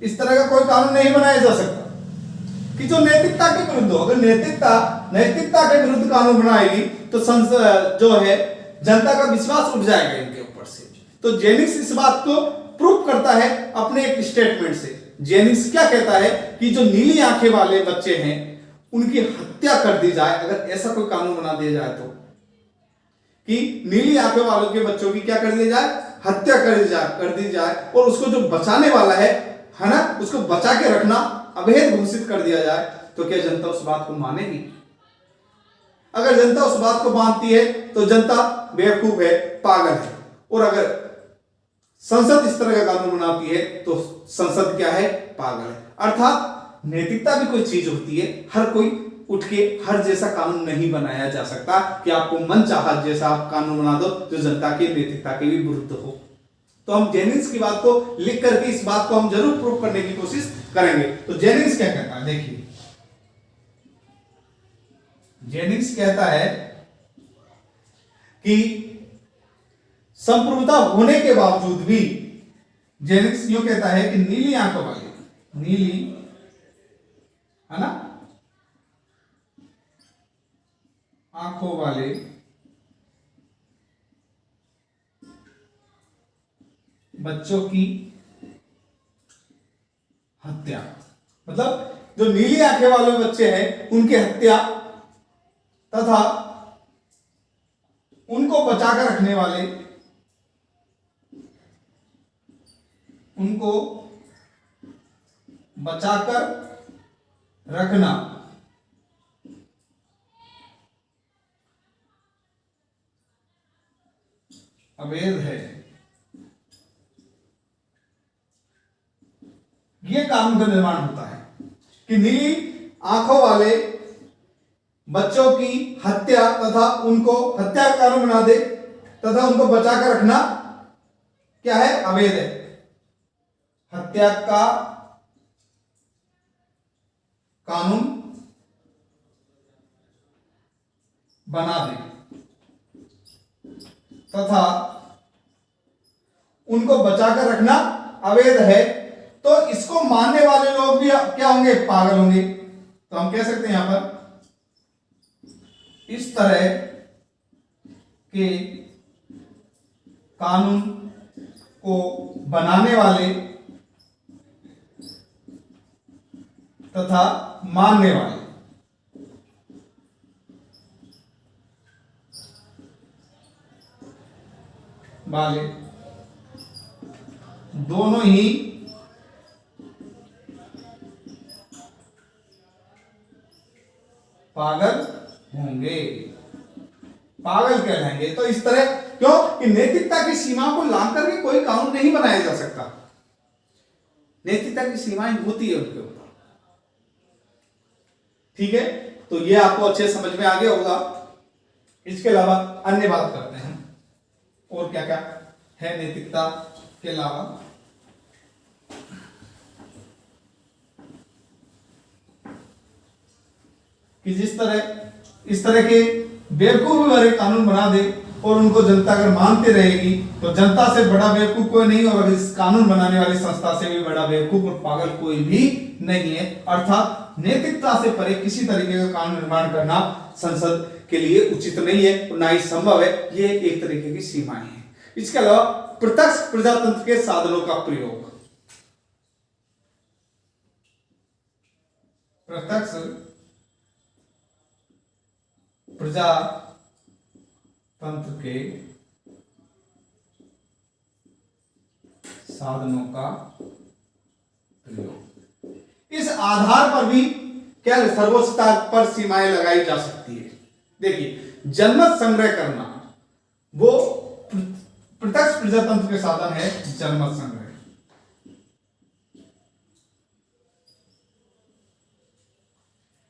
Speaker 1: इस तरह का कोई कानून नहीं बनाया जा सकता कि जो नैतिकता के विरुद्ध हो। अगर नैतिकता के विरुद्ध कानून बनाएगी तो संसद जो है जनता का विश्वास उठ जाएगा इनके ऊपर से। तो जेनिक्स इस बात को प्रूव करता है अपने एक स्टेटमेंट से। जेनिक्स क्या कहता है कि जो नीली आंखें वाले बच्चे हैं उनकी हत्या कर दी जाए, अगर ऐसा कोई कानून बना दिया जाए तो, कि नीली आंखों वालों के बच्चों की क्या कर दी जाए, हत्या कर दी जाए, और उसको जो बचाने वाला है ना, उसको बचा के रखना अवैध घोषित कर दिया जाए, तो क्या जनता उस बात को मानेगी? अगर जनता उस बात को मानती है तो जनता बेवकूफ है, पागल है। और अगर संसद इस तरह का कानून बनाती है तो संसद क्या है, पागल है। अर्थात नैतिकता भी कोई चीज होती है, हर कोई उठ के हर जैसा कानून नहीं बनाया जा सकता कि आपको मन चाहा जैसा आप कानून बना दो जो जनता की नैतिकता के भी विरुद्ध हो। तो हम जेनिंग्स की बात को लिख करके इस बात को हम जरूर प्रूव करने की कोशिश करेंगे। तो जेनिंग्स क्या कहता है, देखिए, जेनिंग्स कहता है कि संप्रभुता होने के बावजूद भी जेनिक्स यूं कहता है कि नीली आंखों वाले, नीली, है ना, आंखों वाले बच्चों की हत्या, मतलब जो नीली आंखें वाले बच्चे हैं उनकी हत्या तथा उनको बचाकर रखने वाले, उनको बचाकर रखना अवैध है। यह कानून का निर्माण होता है कि नीली आंखों वाले बच्चों की हत्या तथा उनको हत्या का कानून बना दे तथा उनको बचाकर रखना क्या है, अवैध है। हत्या का कानून बना दे तथा उनको बचाकर रखना अवैध है, तो इसको मानने वाले लोग भी क्या होंगे, पागल होंगे। तो हम कह सकते हैं यहां पर इस तरह के कानून को बनाने वाले तथा मानने वाले दोनों ही पागल होंगे, पागल कहलाएंगे। तो इस तरह क्यों कि नैतिकता की सीमा को लाकर के कोई कानून नहीं बनाया जा सकता। नैतिकता की सीमाएं होती है उनके ऊपर, ठीक है। तो ये आपको अच्छे समझ में आ गया होगा। इसके अलावा अन्य बात करते हैं और क्या क्या है नैतिकता के अलावा। कि जिस तरह इस तरह के बेवकूफ भरे कानून बना दे और उनको जनता अगर मानती रहेगी तो जनता से बड़ा बेवकूफ कोई नहीं, और इस कानून बनाने वाली संस्था से भी बड़ा बेवकूफ और पागल कोई भी नहीं है। अर्थात नैतिकता से परे किसी तरीके का कानून निर्माण करना संसद के लिए उचित नहीं है और ना ही संभव है। ये एक तरीके की सीमाएं हैं। इसके अलावा प्रत्यक्ष प्रजातंत्र के साधनों का प्रयोग, प्रत्यक्ष प्रजातंत्र के साधनों का प्रयोग, इस आधार पर भी क्या सर्वोच्चता पर सीमाएं लगाई जा सकती है। देखिए, जनमत संग्रह करना वो प्रत्यक्ष प्रजातंत्र के साधन है। जनमत संग्रह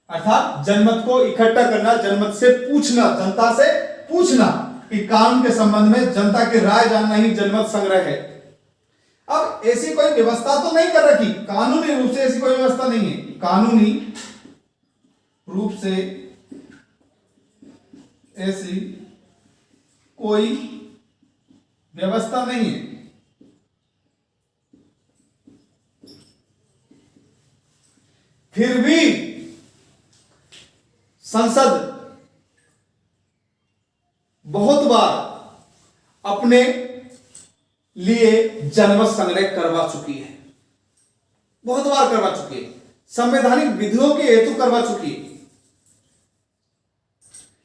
Speaker 1: अर्थात जनमत को इकट्ठा करना, जनमत से पूछना, जनता से पूछना कि कानून के संबंध में जनता की राय जानना ही जनमत संग्रह है। अब ऐसी कोई व्यवस्था तो नहीं कर रखी, कानूनी रूप से ऐसी कोई व्यवस्था नहीं है, कानूनी रूप से ऐसी कोई व्यवस्था नहीं है। फिर भी संसद बहुत बार अपने लिए जनमत संग्रह करवा चुकी है, बहुत बार करवा चुकी है, संवैधानिक विधियों के हेतु करवा चुकी है।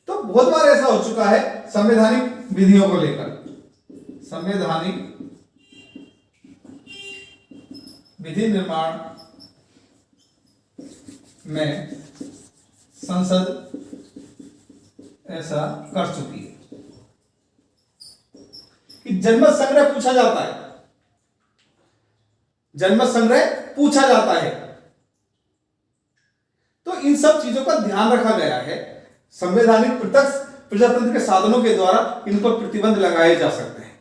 Speaker 1: तो बहुत बार ऐसा हो चुका है संवैधानिक विधियों को लेकर, संवैधानिक विधि निर्माण में संसद ऐसा कर चुकी है कि जनमत संग्रह पूछा जाता है, जनमत संग्रह पूछा जाता है। तो इन सब चीजों का ध्यान रखा गया है। संवैधानिक प्रत्यक्ष प्रजातंत्र के साधनों के द्वारा इन पर प्रतिबंध लगाए जा सकते हैं।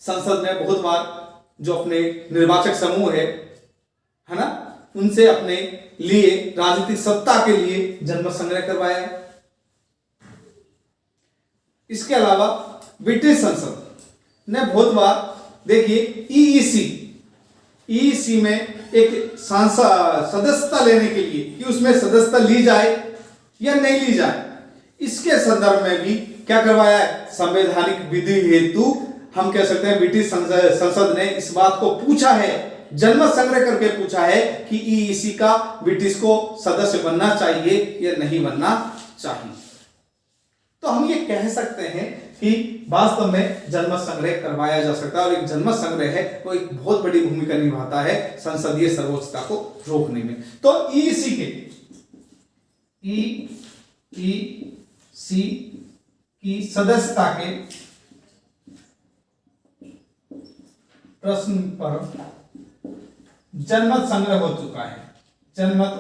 Speaker 1: संसद में बहुत बार जो अपने निर्वाचक समूह है ना, उनसे अपने लिए राजनीतिक सत्ता के लिए जनमत संग्रह करवाया। इसके अलावा ब्रिटिश संसद ने बहुत बार देखिए ईईसी, ईईसी में एक सदस्यता लेने के लिए कि उसमें सदस्यता ली जाए या नहीं ली जाए, इसके संदर्भ में भी क्या करवाया है, संवैधानिक विधि हेतु हम कह सकते हैं ब्रिटिश संसद ने इस बात को पूछा है, जनमत संग्रह करके पूछा है कि ईईसी का ब्रिटिश को सदस्य बनना चाहिए या नहीं बनना चाहिए। तो हम ये कह सकते हैं कि वास्तव में जनमत संग्रह करवाया जा सकता है, और एक जनमत संग्रह है वो एक बहुत बड़ी भूमिका निभाता है संसदीय सर्वोच्चता को रोकने में। तो ईईसी के ईईसी की सदस्यता के प्रश्न पर जनमत संग्रह हो चुका है, जनमत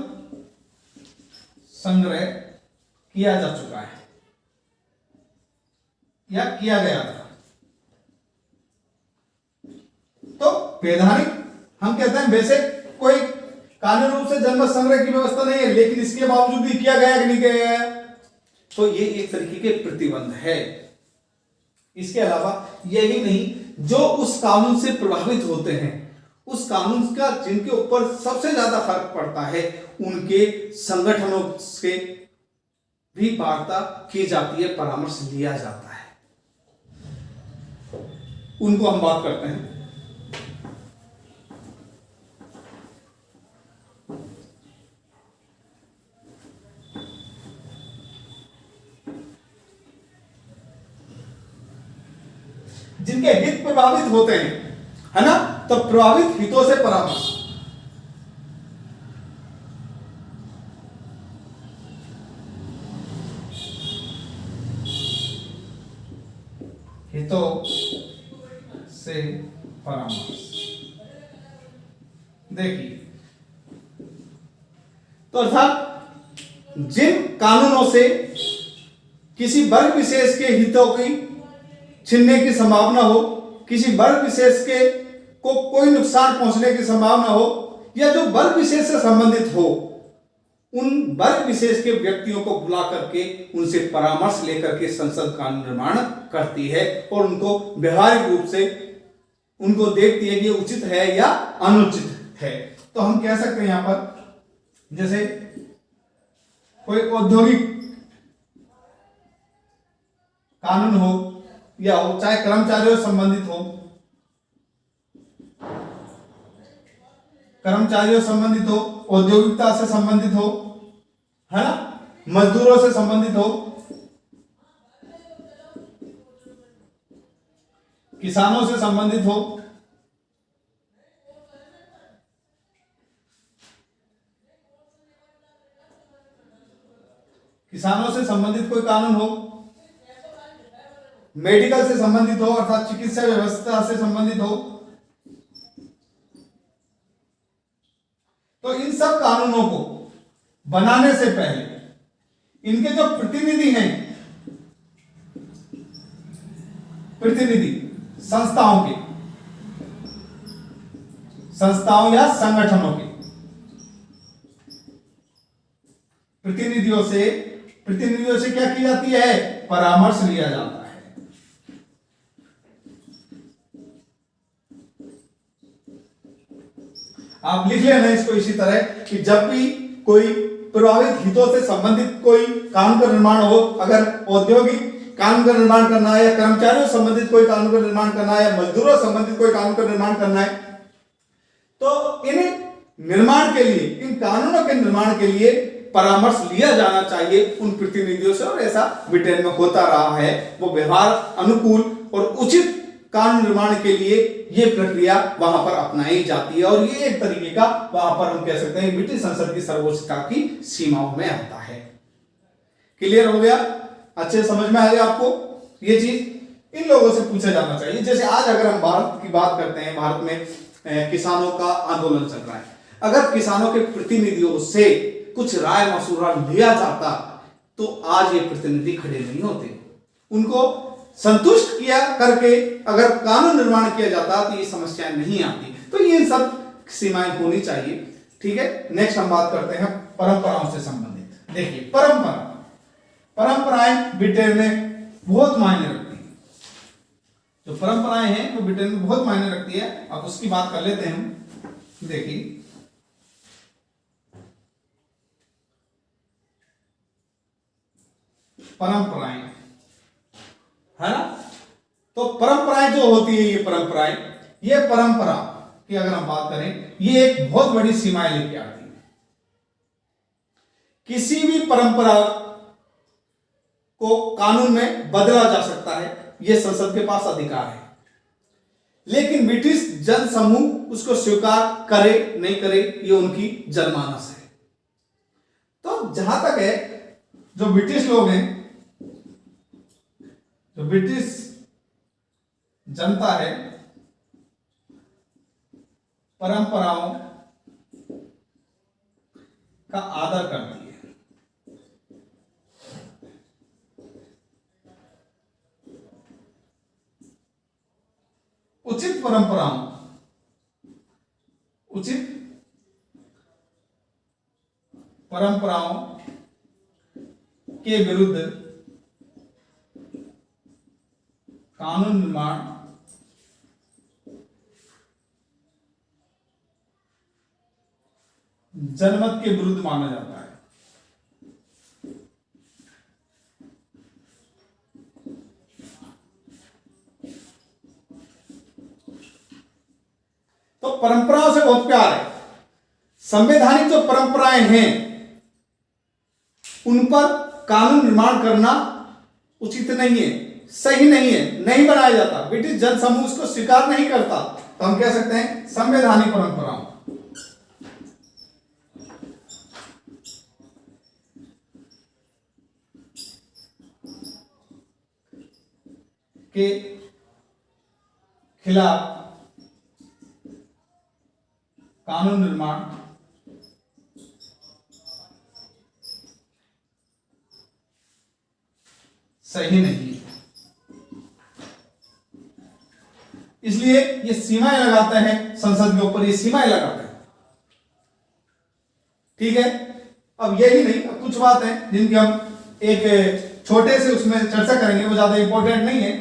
Speaker 1: संग्रह किया जा चुका है या किया गया था। तो वैधानिक हम कहते हैं वैसे कोई कानूनी रूप से जनमत संग्रह की व्यवस्था नहीं है, लेकिन इसके बावजूद भी किया गया कि नहीं किया गया, तो ये एक तरीके के प्रतिबंध है। इसके अलावा यही नहीं, जो उस कानून से प्रभावित होते हैं, उस कानून का जिनके ऊपर सबसे ज्यादा फर्क पड़ता है, उनके संगठनों से भी वार्ता की जाती है, परामर्श लिया जाता है, उनको हम बात करते हैं। जिनके हित प्रभावित होते हैं, है ना, तो प्रभावित हितों से परामर्श, हितों से परामर्श। देखिए, तो अर्थात जिन कानूनों से किसी वर्ग विशेष के हितों की छीनने की संभावना हो, किसी वर्ग विशेष के को कोई नुकसान पहुंचने की संभावना हो, या जो वर्ग विशेष से संबंधित हो, उन वर्ग विशेष के व्यक्तियों को बुला करके उनसे परामर्श लेकर के संसद कानून निर्माण करती है और उनको व्यवहारिक रूप से उनको देखती है कि ये उचित है या अनुचित है। तो हम कह सकते हैं यहां पर, जैसे कोई औद्योगिक कानून हो या हो, चाहे कर्मचारियों से संबंधित हो, कर्मचारियों से संबंधित हो, औद्योगिकता से संबंधित हो, है ना, मजदूरों से संबंधित हो, किसानों से संबंधित हो, किसानों से संबंधित कोई कानून हो, मेडिकल से संबंधित हो अर्थात चिकित्सा व्यवस्था से संबंधित हो, तो इन सब कानूनों को बनाने से पहले इनके जो प्रतिनिधि हैं, प्रतिनिधि संस्थाओं या संगठनों के प्रतिनिधियों से क्या की जाती है, परामर्श लिया जाता है। आप लिख लेना इसको इसी तरह कि जब भी कोई प्रभावित हितों से संबंधित कोई कानून का निर्माण हो, अगर औद्योगिक कानून का निर्माण करना है, या कर्मचारियों से संबंधित कोई कानून का निर्माण करना है, या मजदूरों से संबंधित कोई कानून का निर्माण करना है, तो इन निर्माण के लिए, इन कानूनों के निर्माण के लिए परामर्श लिया जाना चाहिए उन प्रतिनिधियों से, और ऐसा ब्रिटेन में होता रहा है। वो व्यवहार अनुकूल और उचित कानून निर्माण के लिए ये प्रक्रिया वहां पर अपनाई जाती है, और ये एक तरीके का वहां पर हम कह सकते हैं ब्रिटिश संसद की सर्वोच्चता की सीमाओं में आता है। क्लियर हो गया? अच्छे समझ में आ गया आपको? ये चीज इन लोगों से पूछा जाना चाहिए। जैसे आज अगर हम भारत की बात करते हैं, भारत में किसानों का आंदोलन चल रहा है, अगर किसानों के प्रतिनिधियों से कुछ राय मशूरा लिया जाता तो आज ये प्रतिनिधि खड़े नहीं होते। उनको संतुष्ट किया करके अगर कानून निर्माण किया जाता तो ये समस्याएं नहीं आती। तो ये सब सीमाएं होनी चाहिए। ठीक है, नेक्स्ट हम बात करते हैं परंपराओं से संबंधित। देखिए, परंपराएं ब्रिटेन में बहुत मायने रखती हैं। जो परंपराएं हैं वो ब्रिटेन में बहुत मायने रखती है। अब उसकी बात कर लेते हैं हम। देखिए, परंपराएं है ना, तो परंपराएं जो होती है, ये परंपरा की अगर हम बात करें, ये एक बहुत बड़ी सीमाएं लेके आती है। किसी भी परंपरा को कानून में बदला जा सकता है, यह संसद के पास अधिकार है। लेकिन ब्रिटिश जन समूह उसको स्वीकार करे नहीं करे, ये उनकी जनमानस है। तो जहां तक है, जो ब्रिटिश लोग हैं, जो ब्रिटिश जनता है, परंपराओं का आदर करती है। उचित परंपराओं के विरुद्ध कानून निर्माण जनमत के विरुद्ध माना जाता है। तो परंपराओं से बहुत प्यार है। संवैधानिक जो परंपराएं हैं, उन पर कानून निर्माण करना उचित नहीं है, सही नहीं है, नहीं बनाया जाता। ब्रिटिश जन समूह उसको स्वीकार नहीं करता, तो हम कह सकते हैं संवैधानिक परंपराओं के खिलाफ कानून निर्माण सही नहीं है। इसलिए ये सीमाएं लगाते हैं, संसद के ऊपर ये सीमाएं लगाते हैं। ठीक है, अब यही नहीं, अब कुछ बात है जिनकी हम एक छोटे से उसमें चर्चा करेंगे, वो ज्यादा इंपॉर्टेंट नहीं है।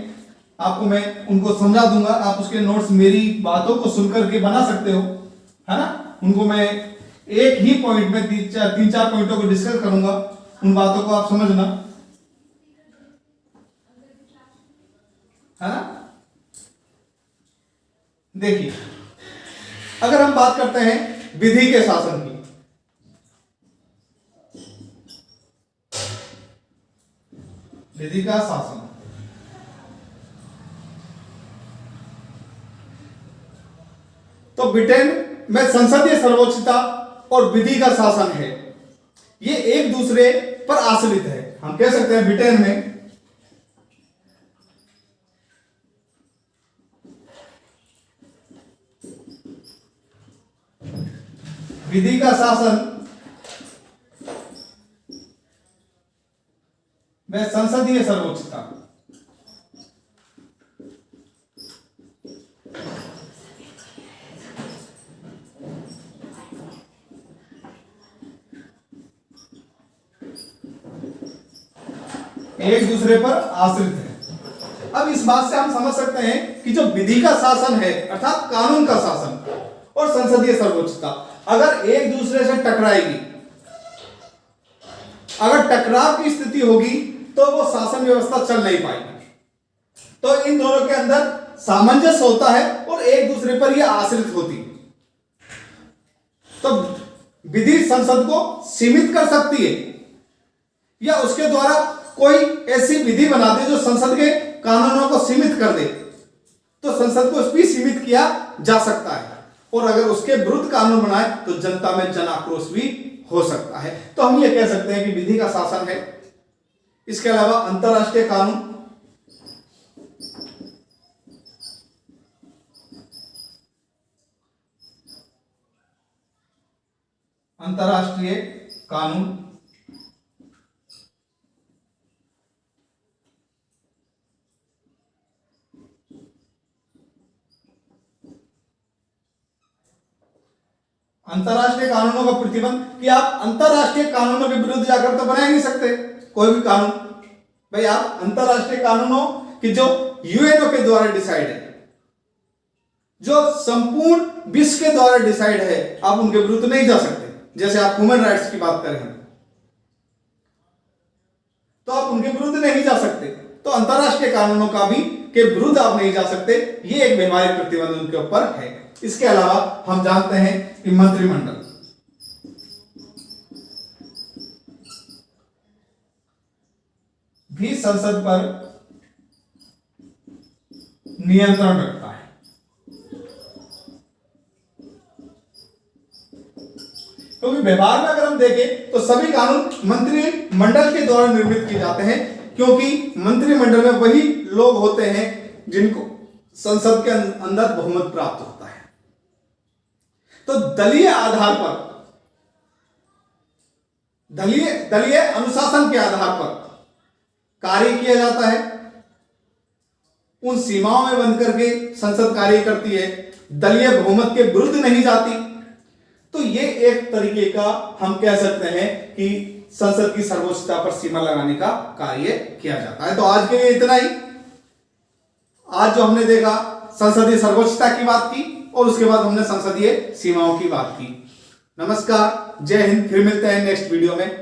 Speaker 1: आपको मैं उनको समझा दूंगा, आप उसके नोट्स मेरी बातों को सुनकर के बना सकते हो, है ना। उनको मैं एक ही पॉइंट में तीन चार पॉइंटों को डिस्कस करूंगा, उन बातों को आप समझना, है ना। देखिए, अगर हम बात करते हैं विधि के शासन की, विधि का शासन, तो ब्रिटेन में संसदीय सर्वोच्चता और विधि का शासन है, ये एक दूसरे पर आश्रित है। हम कह सकते हैं ब्रिटेन में विधि का शासन में संसदीय सर्वोच्चता, एक दूसरे पर आश्रित है। अब इस बात से हम समझ सकते हैं कि जो विधि का शासन है, अर्थात कानून का शासन, और संसदीय सर्वोच्चता अगर एक दूसरे से टकराएगी, अगर टकराव की स्थिति होगी, तो वो शासन व्यवस्था चल नहीं पाएगी। तो इन दोनों के अंदर सामंजस्य होता है और एक दूसरे पर यह आश्रित होती है। तो विधि संसद को सीमित कर सकती है, या उसके द्वारा कोई ऐसी विधि बना दे जो संसद के कानूनों को सीमित कर दे, तो संसद को भी सीमित किया जा सकता है। और अगर उसके विरुद्ध कानून बनाए तो जनता में जन आक्रोश भी हो सकता है। तो हम ये कह सकते हैं कि विधि का शासन है। इसके अलावा अंतरराष्ट्रीय कानून, अंतरराष्ट्रीय कानून अंतरराष्ट्रीय कानूनों का प्रतिबंध, कि आप अंतरराष्ट्रीय कानूनों के विरुद्ध जाकर तो बना ही नहीं सकते कोई भी कानून। भाई आप अंतरराष्ट्रीय कानूनों की जो यूएनओ के द्वारा डिसाइड है, जो संपूर्ण विश्व के द्वारा डिसाइड है, आप उनके विरुद्ध नहीं जा सकते। जैसे आप ह्यूमन राइट्स की बात करें तो आप उनके विरुद्ध नहीं जा सकते, तो अंतरराष्ट्रीय कानूनों का भी के विरुद्ध आप नहीं जा सकते। ये एक व्यवहारिक प्रतिबंध उनके ऊपर है। इसके अलावा हम जानते हैं कि मंत्रिमंडल भी संसद पर नियंत्रण रखता है। क्योंकि व्यवहार में अगर हम देखें तो सभी कानून मंत्रिमंडल के द्वारा निर्मित किए जाते हैं, क्योंकि मंत्रिमंडल में वही लोग होते हैं जिनको संसद के अंदर बहुमत प्राप्त होता है। तो दलीय आधार पर, दलीय अनुशासन के आधार पर कार्य किया जाता है। उन सीमाओं में बंद करके संसद कार्य करती है, दलीय बहुमत के विरुद्ध नहीं जाती। तो ये एक तरीके का हम कह सकते हैं कि संसद की सर्वोच्चता पर सीमा लगाने का कार्य किया जाता है। तो आज के लिए इतना ही। आज जो हमने देखा संसदीय सर्वोच्चता की बात की और उसके बाद हमने संसदीय सीमाओं की बात की। नमस्कार, जय हिंद। फिर मिलते हैं नेक्स्ट वीडियो में।